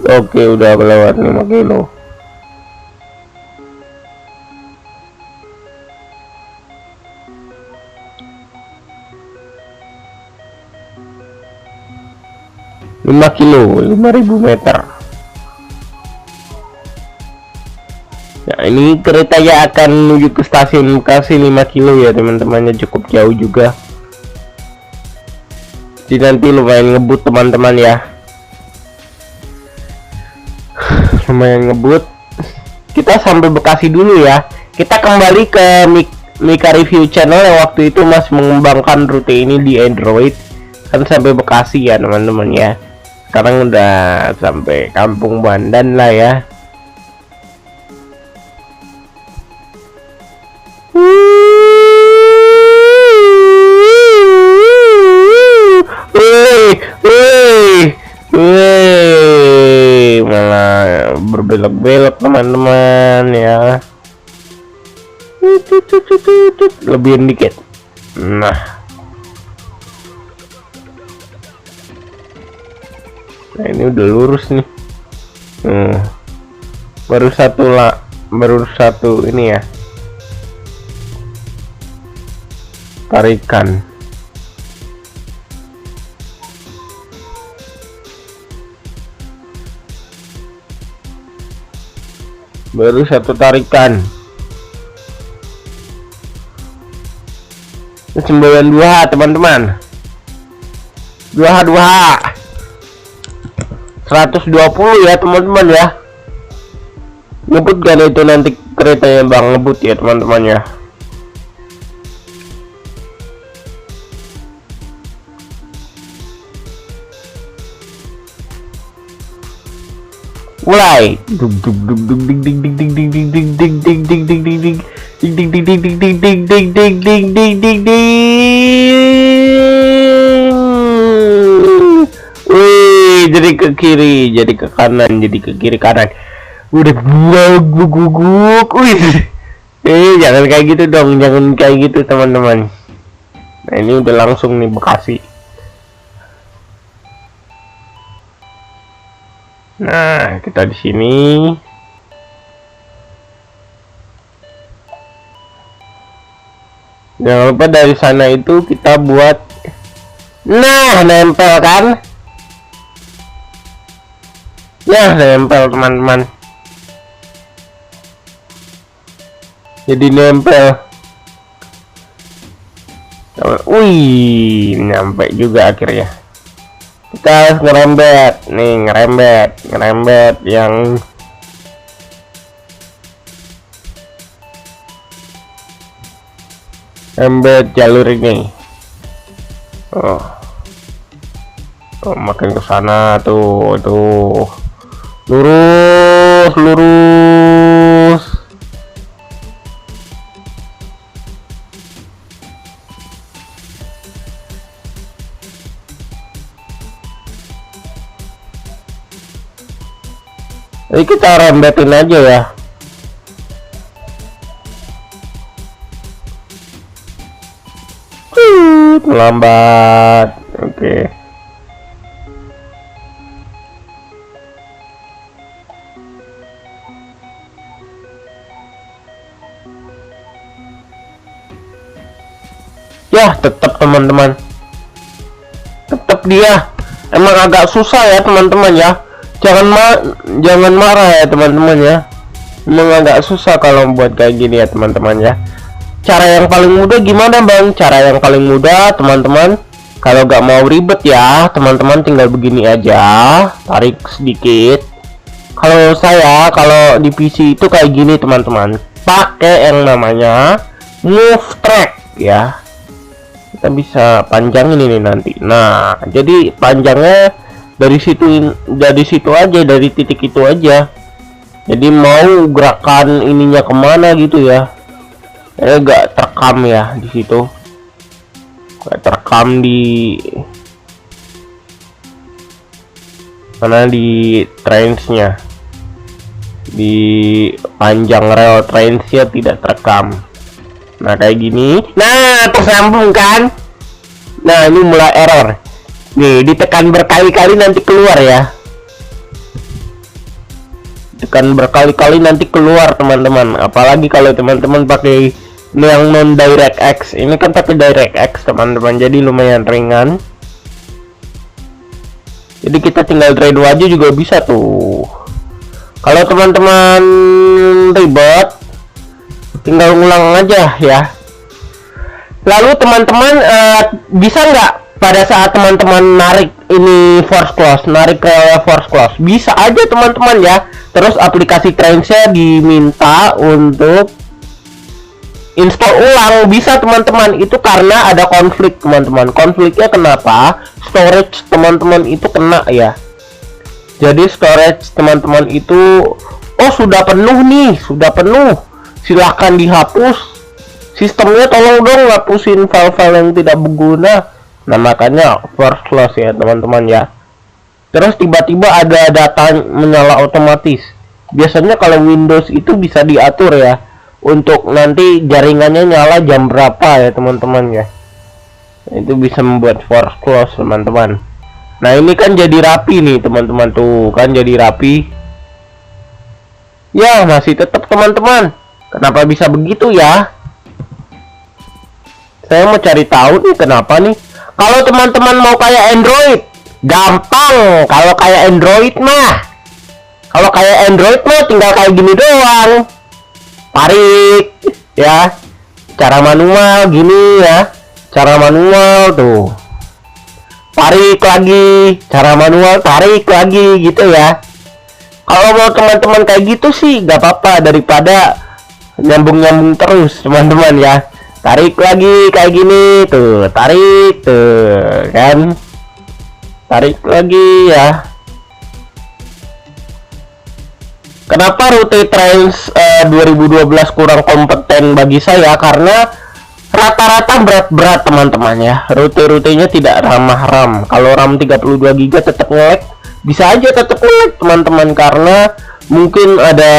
Oke, udah lewat 5 kilo. Kilo 5.000 meter. Nah, ini keretanya akan menuju ke stasiun Bekasi 5 kilo ya teman-temannya, cukup jauh juga. Jadi nanti lumayan ngebut teman-teman ya. Lumayan ngebut. Kita sampai Bekasi dulu ya. Kita kembali ke Mika Review Channel yang waktu itu masih mengembangkan rute ini di Android. Kan sampai Bekasi ya teman-teman ya. Sekarang udah sampai Kampung Bandan lah ya. Malah berbelok-belok teman-teman ya. Lebihin dikit. Nah, ini udah lurus nih. Baru satu ini ya, tarikan. Baru satu tarikan. Semboyan 2H teman-teman. 2H 120 ya teman-teman ya. Ngebut kan itu nanti keretanya bang, ngebut ya teman-teman ya. Mulai. Jadi ke kiri, jadi ke kanan, jadi ke kiri kanan. Udah guguk. Jangan kayak gitu dong, jangan kayak gitu teman-teman. Nah, ini udah langsung nih Bekasi. Nah, kita di sini. Jangan lupa dari sana itu kita buat. Nah, nempel kan? Nah, nempel teman-teman. Jadi nempel. Wih, nyampe juga akhirnya. Kita harus ngerembet nih, ngerembet yang jalur ini. Makin ke sana tuh, lurus. Jadi kita rembetin aja ya. Melambat. Oke. Ya tetap teman-teman, tetap dia emang agak susah ya teman-teman ya. Jangan marah ya teman-teman ya, emang agak susah kalau buat kayak gini ya teman-teman ya. Cara yang paling mudah gimana bang? Cara yang paling mudah teman-teman, kalau gak mau ribet ya teman-teman, tinggal begini aja, tarik sedikit. Kalau kalau di PC itu kayak gini teman-teman, pakai yang namanya move track ya. Kita bisa panjangin ini nanti. Nah, jadi panjangnya dari situ aja, dari titik itu aja. Jadi mau gerakan ininya kemana gitu ya. Gak terekam ya di situ. Gak terekam di mana, di trains-nya, di panjang rel trains-nya tidak terekam. Nah kayak gini, nah tersambung kan. Nah ini mulai error nih, ditekan berkali-kali nanti keluar ya, tekan berkali-kali nanti keluar teman-teman. Apalagi kalau teman-teman pakai yang non DirectX, ini kan pakai DirectX teman-teman, jadi lumayan ringan. Jadi kita tinggal trade aja juga bisa tuh. Kalau teman-teman ribet, tinggal ulang aja ya. Lalu teman-teman bisa nggak pada saat teman-teman narik ini force close, narik rel force close, bisa aja teman-teman ya. Terus aplikasi Trainsnya diminta untuk install ulang, bisa teman-teman. Itu karena ada konflik teman-teman. Konfliknya kenapa? Storage teman-teman itu kena ya. Jadi storage teman-teman itu, oh sudah penuh nih, sudah penuh, silahkan dihapus. Sistemnya tolong dong ngapusin file-file yang tidak berguna. Nah makanya force close ya teman-teman ya. Terus tiba-tiba ada data menyala otomatis. Biasanya kalau Windows itu bisa diatur ya, untuk nanti jaringannya nyala jam berapa ya teman-teman ya. Itu bisa membuat force close teman-teman. Nah ini kan jadi rapi nih teman-teman, tuh kan jadi rapi ya. Masih tetap teman-teman, kenapa bisa begitu ya? Saya mau cari tahu nih kenapa nih. Kalau teman-teman mau kayak Android, gampang. Kalau kayak Android mah tinggal kayak gini doang, tarik ya, cara manual gini ya, cara manual tuh, tarik lagi, cara manual tarik lagi gitu ya. Kalau mau teman-teman kayak gitu sih gak apa-apa, daripada nyambung-nyambung terus teman-teman ya. Tarik lagi kayak gini tuh, tarik tuh kan, tarik lagi ya. Kenapa rute Trains 2012 kurang kompeten bagi saya? Karena rata-rata berat-berat teman-teman ya. Rute-rutenya tidak ramah RAM. Kalau RAM 32 GB tetap nge-lag, bisa aja tetap nge-lag teman-teman, karena mungkin ada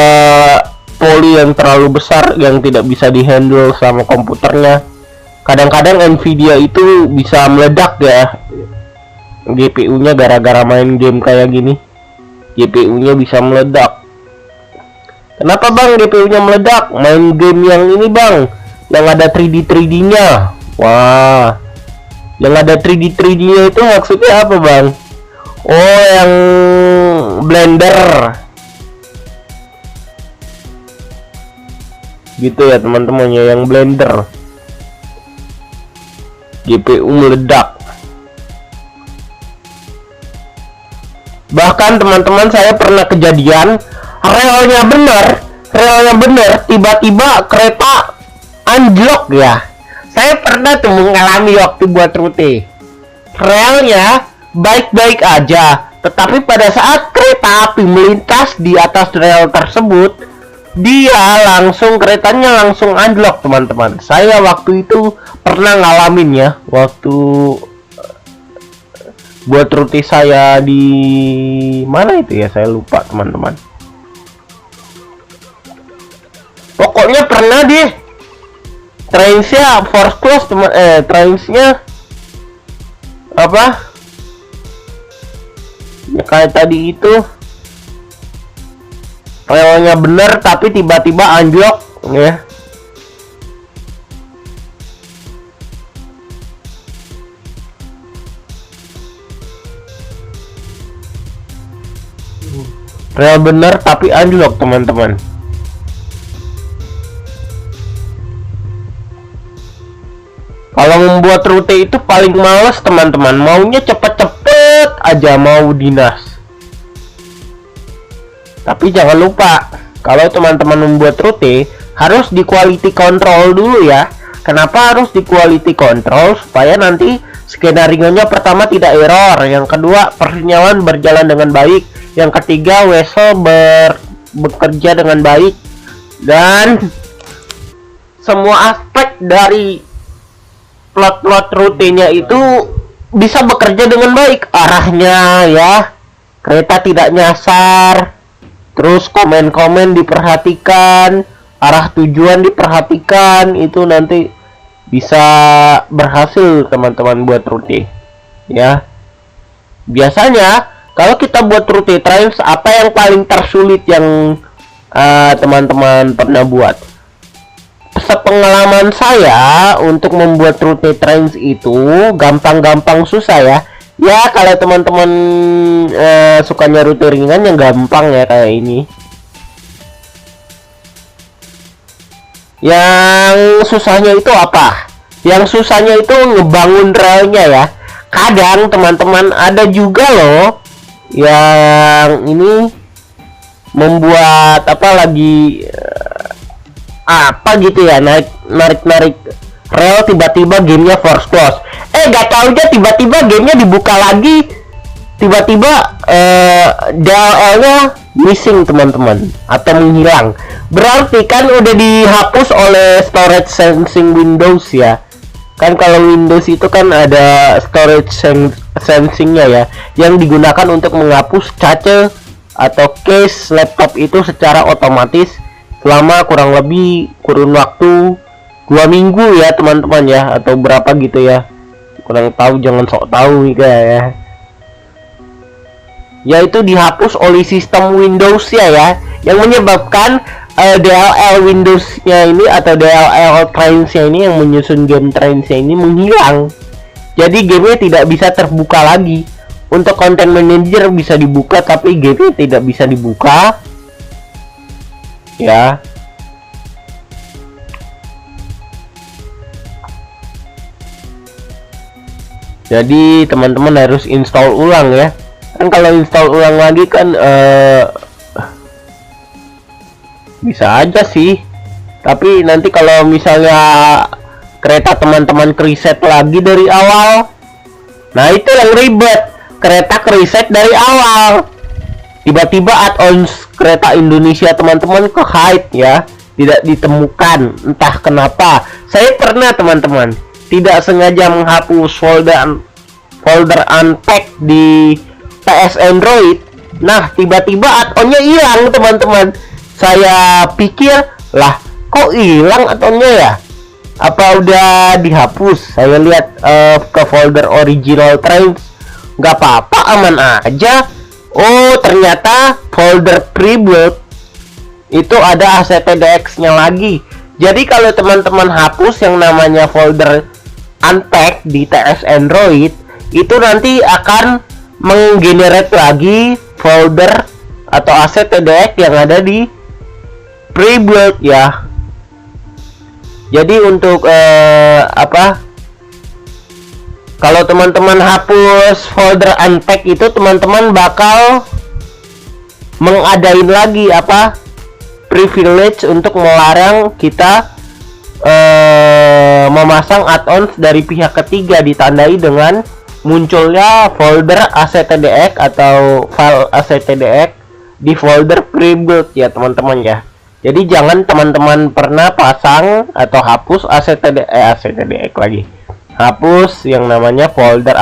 poli yang terlalu besar yang tidak bisa dihandle sama komputernya. Kadang-kadang Nvidia itu bisa meledak ya, GPU-nya gara-gara main game kayak gini, GPU-nya bisa meledak. Kenapa bang GPU-nya meledak? Main game yang ini bang, yang ada 3D-nya. Wah, yang ada 3D-nya itu maksudnya apa bang? Oh, yang Blender gitu ya teman-teman ya, yang Blender, GPU meledak. Bahkan teman-teman saya pernah kejadian relnya bener, tiba-tiba kereta anjlok ya. Saya pernah tuh mengalami waktu buat rute, relnya baik-baik aja, tetapi pada saat kereta api melintas di atas rel tersebut, keretanya langsung anjlok teman-teman. Saya waktu itu pernah ngalamin ya, waktu buat rute saya di mana itu ya, saya lupa teman-teman. Pokoknya pernah deh, Trainsnya force close Trainsnya apa ya, kayak tadi itu relnya bener tapi tiba-tiba anjlok ya. Rel bener tapi anjlok teman-teman. Kalau membuat rute itu paling males teman-teman, maunya cepet-cepet aja, mau dinas. Tapi jangan lupa, kalau teman-teman membuat rute harus di quality control dulu ya. Kenapa harus di quality control? Supaya nanti skenario-nya pertama tidak error, yang kedua persinyalian berjalan dengan baik, yang ketiga wesel bekerja dengan baik, dan semua aspek dari plot rutenya itu bisa bekerja dengan baik. Arahnya ya, kereta tidak nyasar, terus komen-komen diperhatikan, arah tujuan diperhatikan, itu nanti bisa berhasil teman-teman buat rute ya. Biasanya kalau kita buat rute trains, apa yang paling tersulit yang teman-teman pernah buat? Sepengalaman saya untuk membuat rute trains itu gampang-gampang susah ya. Ya kalau teman-teman sukanya rute ringan yang gampang ya kayak ini. Yang susahnya itu apa? Yang susahnya itu ngebangun relnya ya. Kadang teman-teman ada juga loh yang ini membuat apa lagi apa gitu ya, narik rel, tiba-tiba gamenya force close, gak tau aja tiba-tiba gamenya dibuka lagi, tiba-tiba DLL-nya missing teman-teman atau menghilang. Berarti kan udah dihapus oleh storage sensing Windows ya. Kan kalau Windows itu kan ada storage sensingnya ya, yang digunakan untuk menghapus cache atau case laptop itu secara otomatis selama kurang lebih kurun waktu 2 minggu ya teman-teman ya, atau berapa gitu ya, kurang tahu, jangan sok tahu ya. Yaitu dihapus oleh sistem Windows ya, yang menyebabkan DLL Windows-nya ini atau DLL Trains-nya ini yang menyusun game Trains-nya ini menghilang. Jadi gamenya tidak bisa terbuka lagi. Untuk Content Manager bisa dibuka, tapi gamenya tidak bisa dibuka ya. Jadi teman-teman harus install ulang ya. Kan kalau install ulang lagi kan bisa aja sih, tapi nanti kalau misalnya kereta teman-teman reset lagi dari awal, nah itu yang ribet. Kereta reset dari awal, tiba-tiba add-ons kereta Indonesia teman-teman ke hide ya, tidak ditemukan, entah kenapa. Saya pernah teman-teman tidak sengaja menghapus folder unpack di PS Android. Nah tiba-tiba add-onnya hilang teman-teman. Saya pikir, lah kok hilang add-onnya ya, apa udah dihapus? Saya lihat ke folder original trains, nggak apa-apa, aman aja. Oh ternyata folder pre-build itu ada ACTDX nya lagi. Jadi kalau teman-teman hapus yang namanya folder unpack di TS Android, itu nanti akan menggenerate lagi folder atau ACTDX yang ada di pre-build ya. Jadi untuk kalau teman-teman hapus folder unpack itu, teman-teman bakal mengadain lagi privilege untuk melarang kita memasang add-ons dari pihak ketiga, ditandai dengan munculnya folder ACTDX atau file ACTDX di folder pre-build ya teman-teman ya. Jadi jangan teman-teman pernah pasang atau hapus ACTDX lagi. Hapus yang namanya folder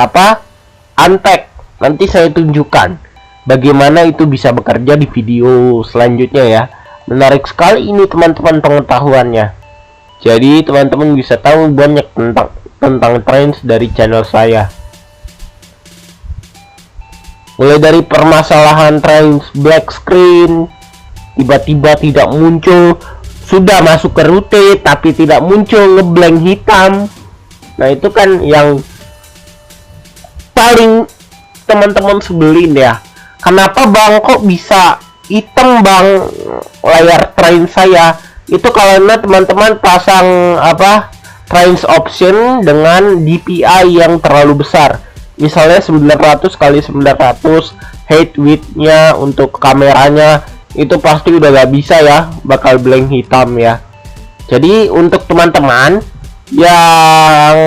unpack. Nanti saya tunjukkan bagaimana itu bisa bekerja di video selanjutnya ya. Menarik sekali ini teman-teman pengetahuannya. Jadi teman-teman bisa tahu banyak tentang trains dari channel saya. Mulai dari permasalahan trains black screen, tiba-tiba tidak muncul, sudah masuk ke rute tapi tidak muncul, ngeblank hitam. Nah itu kan yang paling teman-teman sebelin ya. Kenapa bang kok bisa hitam bang layar train saya. Itu kalau teman-teman pasang train option dengan DPI yang terlalu besar, misalnya 900 kali 900, height width-nya untuk kameranya itu pasti udah gak bisa ya, bakal blank hitam ya. Jadi untuk teman-teman yang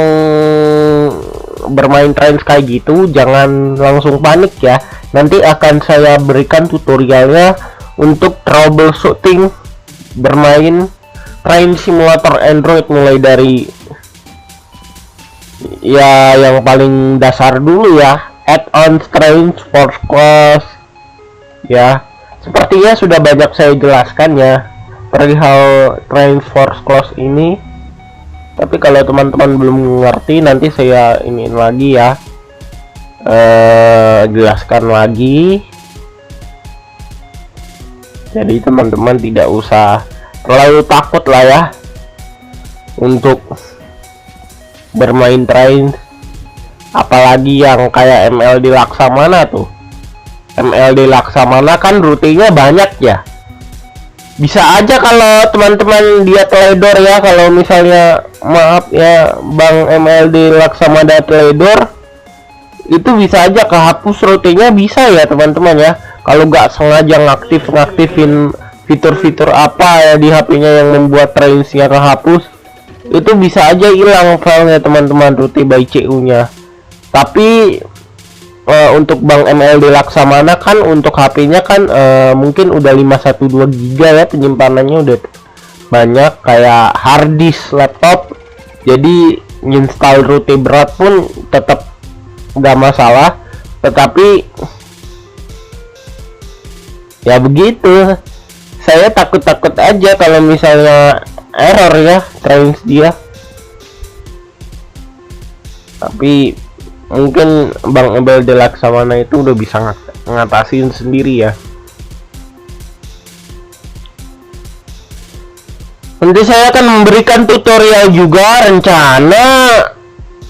bermain train kayak gitu, jangan langsung panik ya. Nanti akan saya berikan tutorialnya untuk troubleshooting bermain train simulator Android, mulai dari ya yang paling dasar dulu ya, add-on Train Force Class ya. Sepertinya sudah banyak saya jelaskan ya perihal Train Force Class ini, tapi kalau teman-teman belum ngerti nanti saya iniin lagi ya, jelaskan lagi. Jadi teman-teman tidak usah terlalu takut lah ya untuk bermain train, apalagi yang kayak MLD Laksamana tuh. MLD Laksamana kan rutenya banyak ya. Bisa aja kalau teman-teman dia teledor ya, kalau misalnya maaf ya Bang MLD Laksamana teledor, itu bisa aja kehapus rutenya, bisa ya teman-teman ya. Kalau nggak sengaja ngaktifin fitur-fitur apa ya di HP-nya yang membuat trainsnya kehapus, itu bisa aja hilang filenya teman-teman, rute by CU-nya. Tapi untuk Bang MLD Laksamana kan untuk HP-nya kan mungkin udah 512 GB ya, penyimpanannya udah banyak kayak hard disk laptop, jadi install rute berat pun tetap nggak masalah. Tetapi ya begitu, saya takut-takut aja kalau misalnya error ya trains dia. Tapi mungkin Bang MLD Laksamana itu udah bisa ngatasin sendiri ya. Nanti saya akan memberikan tutorial juga rencana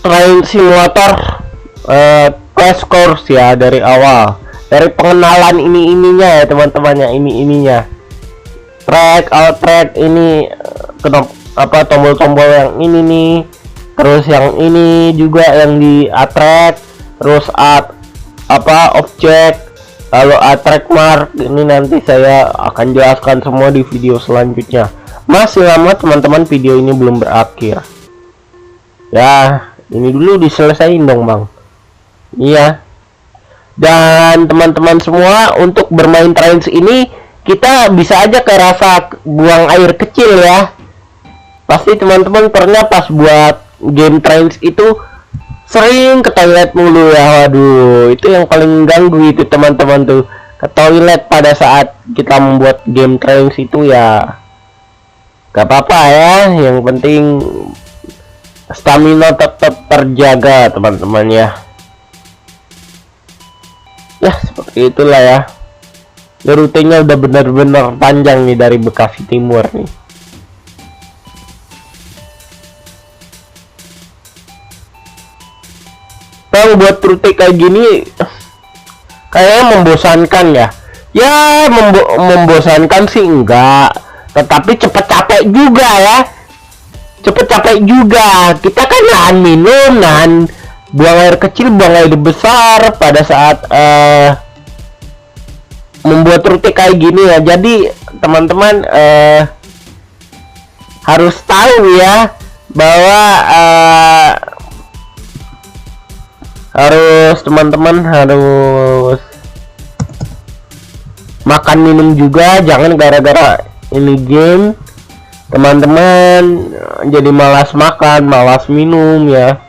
train simulator crash course ya, dari awal, dari pengenalan ininya ya teman-teman ya, ininya track, out track, ini tombol-tombol yang ini nih, terus yang ini juga yang di attract, terus object, lalu attract mark. Ini nanti saya akan jelaskan semua di video selanjutnya. Masih lama teman-teman, video ini belum berakhir ya, ini dulu diselesain dong Bang. Iya. Dan teman-teman semua, untuk bermain trains ini kita bisa aja ke rasa buang air kecil ya. Pasti teman-teman pernah pas buat game trains itu sering ke toilet mulu ya. Waduh, itu yang paling ganggu itu teman-teman tuh, ke toilet pada saat kita membuat game trains itu ya. Gak apa-apa ya, yang penting stamina tetap terjaga teman-teman ya. Ya seperti itulah ya. Rutenya udah benar-benar panjang nih dari Bekasi Timur nih. Bang, buat rute kayak gini kayaknya membosankan ya. Ya membosankan sih enggak, tetapi cepet capek juga ya. Cepet capek juga. Kita kan nahan minum, nahan buang air kecil, buang air besar pada saat membuat rute kayak gini ya. Jadi teman-teman harus tahu ya bahwa teman-teman harus makan minum juga. Jangan gara-gara ini game teman-teman jadi malas makan, malas minum ya,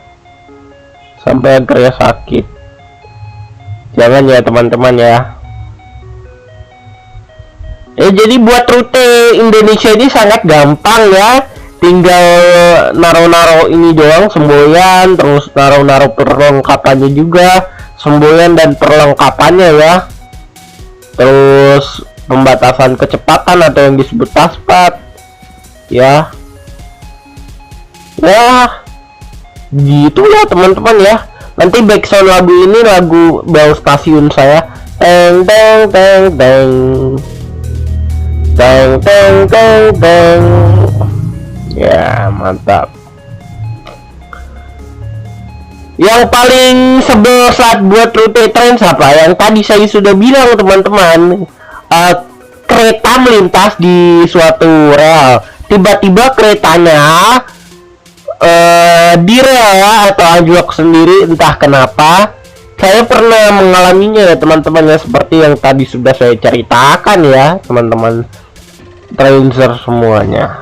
sampai akhirnya sakit. Jangan ya teman-teman ya. Jadi buat rute Indonesia ini sangat gampang ya, tinggal naro-naro ini doang, semboyan, terus naro-naro perlengkapannya juga, semboyan dan perlengkapannya ya, terus pembatasan kecepatan atau yang disebut paspat ya. Gitu ya teman-teman ya. Nanti backsound lagu ini lagu bel stasiun saya, teng teng teng teng. Teng teng teng teng. Ya, mantap. Yang paling sebel saat buat rute trains apa? Yang tadi saya sudah bilang teman-teman, kereta melintas di suatu rel, tiba-tiba keretanya di rel atau anjlok sendiri, entah kenapa. Saya pernah mengalaminya ya teman-teman, ya seperti yang tadi sudah saya ceritakan ya teman-teman trainser semuanya.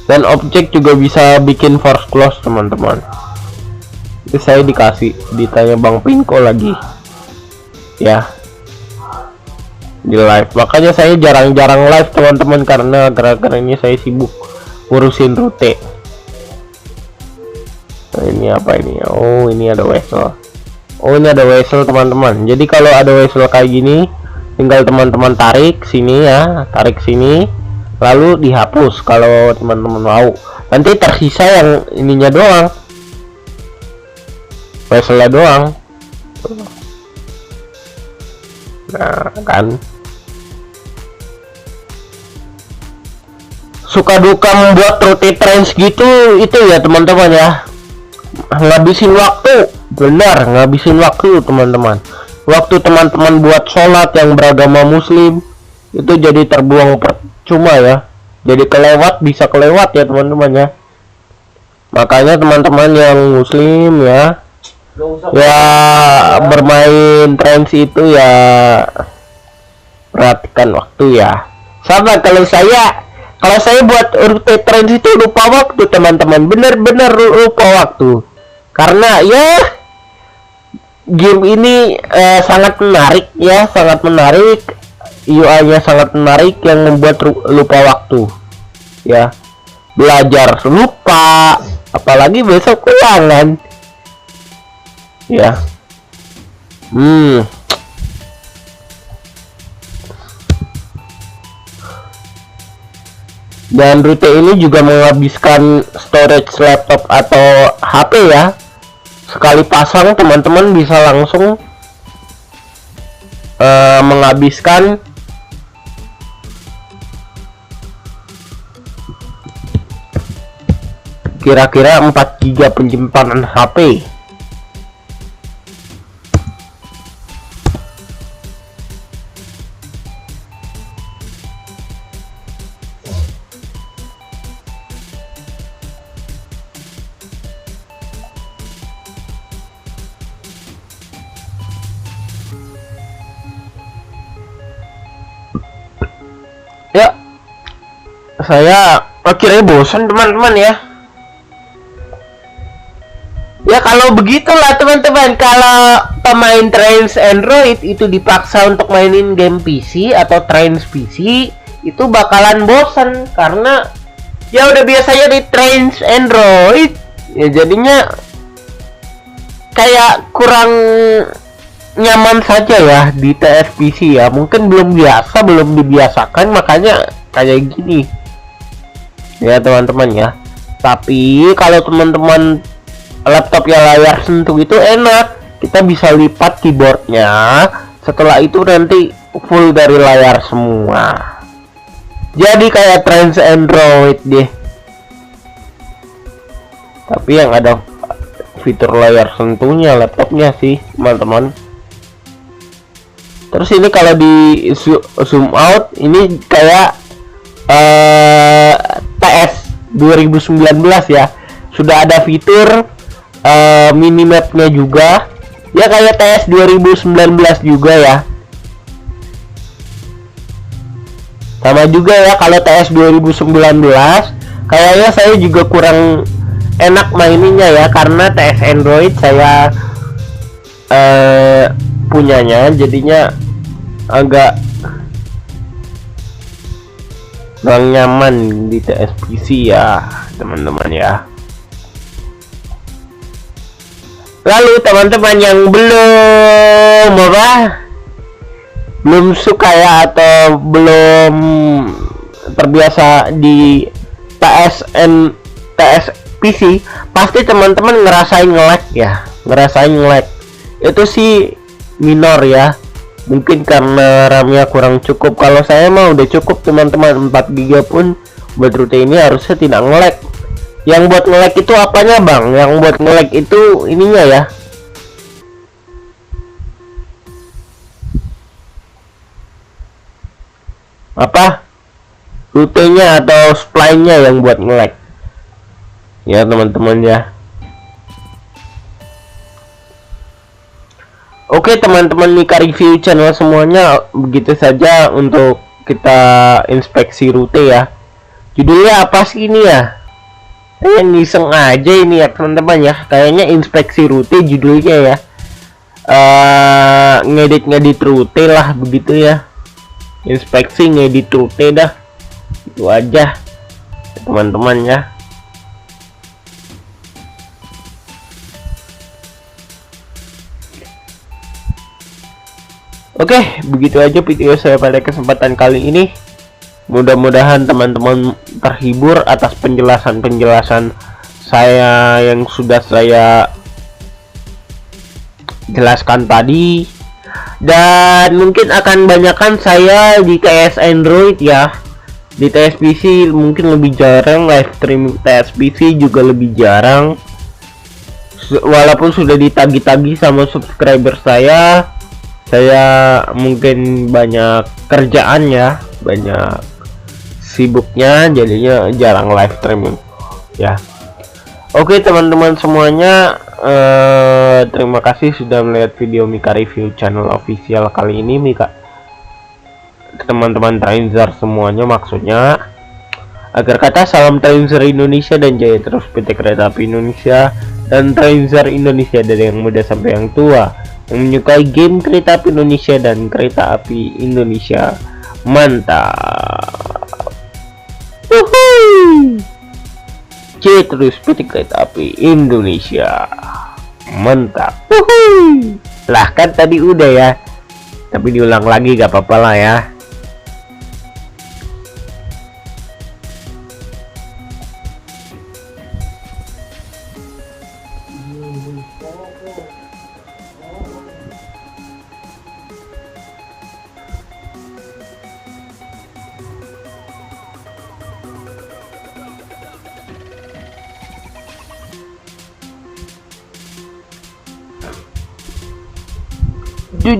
Dan objek juga bisa bikin force close teman-teman. Itu saya dikasih, ditanya Bang Pinko lagi ya di live. Makanya saya jarang-jarang live teman-teman, karena gara-gara ini saya sibuk ngurusin rute. Nah, ini apa ini? Oh, ini ada whistle. Oh, ini ada whistle teman-teman. Jadi kalau ada whistle kayak gini, tinggal teman-teman tarik sini ya, tarik sini, lalu dihapus kalau teman-teman mau. Nanti tersisa yang ininya doang, whistle doang. Nah kan, suka duka membuat rute trains gitu itu ya teman-teman ya, ngabisin waktu, benar ngabisin waktu teman-teman. Waktu teman-teman buat sholat yang beragama muslim itu jadi terbuang percuma ya, jadi kelewat, bisa kelewat ya teman-teman ya. Makanya teman-teman yang muslim ya bermain trains itu ya perhatikan waktu ya. Sama kalau saya buat rute trains itu lupa waktu teman-teman, bener-bener lupa waktu. Karena ya game ini sangat menarik ya, sangat menarik, UI-nya sangat menarik yang membuat lupa waktu ya. Belajar lupa, apalagi besok ulangan ya. Dan rute ini juga menghabiskan storage laptop atau HP ya. Sekali pasang teman-teman bisa langsung menghabiskan kira-kira 4 GB penyimpanan HP. Ya, saya akhirnya bosan teman-teman ya. Ya kalau begitulah teman-teman, kalau pemain Trains Android itu dipaksa untuk mainin game PC atau Trains PC, itu bakalan bosan karena ya udah biasanya di Trains Android, ya jadinya kayak kurang nyaman saja ya di TFPC ya. Mungkin belum dibiasakan, makanya kayak gini ya teman-teman ya. Tapi kalau teman-teman laptop yang layar sentuh itu enak, kita bisa lipat keyboardnya, setelah itu nanti full dari layar semua, jadi kayak Trains Android deh, tapi yang ada fitur layar sentuhnya laptopnya sih teman-teman. Terus ini kalau di zoom out, ini kayak TS 2019 ya, sudah ada fitur minimapnya juga ya, kayak TS 2019 juga ya. Sama juga ya kalau TS 2019, kayaknya saya juga kurang enak maininnya ya, karena TS Android saya punyanya, jadinya agak kurang nyaman di TS PC ya teman-teman ya. Lalu teman-teman yang belum suka ya, atau belum terbiasa di TS PC, pasti teman-teman ngerasain nge-lag ya, itu sih minor ya. Mungkin karena RAM-nya kurang cukup. Kalau saya mah udah cukup teman-teman, 4 GB pun buat rute ini harusnya tidak nge-lag. Yang buat nge-lag itu apanya bang? Yang buat nge-lag itu ininya ya, apa, rutenya atau spline-nya yang buat nge-lag ya teman-teman ya. Oke teman-teman, Mika Review Channel semuanya, begitu saja untuk kita inspeksi rute ya. Judulnya apa sih ini ya? Saya ngiseng aja ini ya teman-teman ya. Kayaknya inspeksi rute judulnya ya. Ngedit rute lah begitu ya. Inspeksi ngedit rute dah. Itu aja teman-teman ya. Oke, begitu aja video saya pada kesempatan kali ini. Mudah-mudahan teman-teman terhibur atas penjelasan-penjelasan saya yang sudah saya jelaskan tadi. Dan mungkin akan banyakkan saya di TS Android ya. Di TS PC mungkin lebih jarang, live streaming TS PC juga lebih jarang. Walaupun sudah ditagi-tagi sama subscriber saya mungkin banyak kerjaan ya, banyak sibuknya, jadinya jarang live streaming ya. Oke teman-teman semuanya, terima kasih sudah melihat video Mika Review Channel official kali ini. Mika, teman-teman Trainzer semuanya, maksudnya agar kata salam Trainzer Indonesia dan jaya terus PT Kereta Api Indonesia dan Trainzer Indonesia, dari yang muda sampai yang tua yang menyukai game Kereta Api Indonesia dan Kereta Api Indonesia. Mantap. C terus PT Kereta Api Indonesia. Mantap. Lah kan tadi udah ya, tapi diulang lagi gak apa-apa lah ya. Do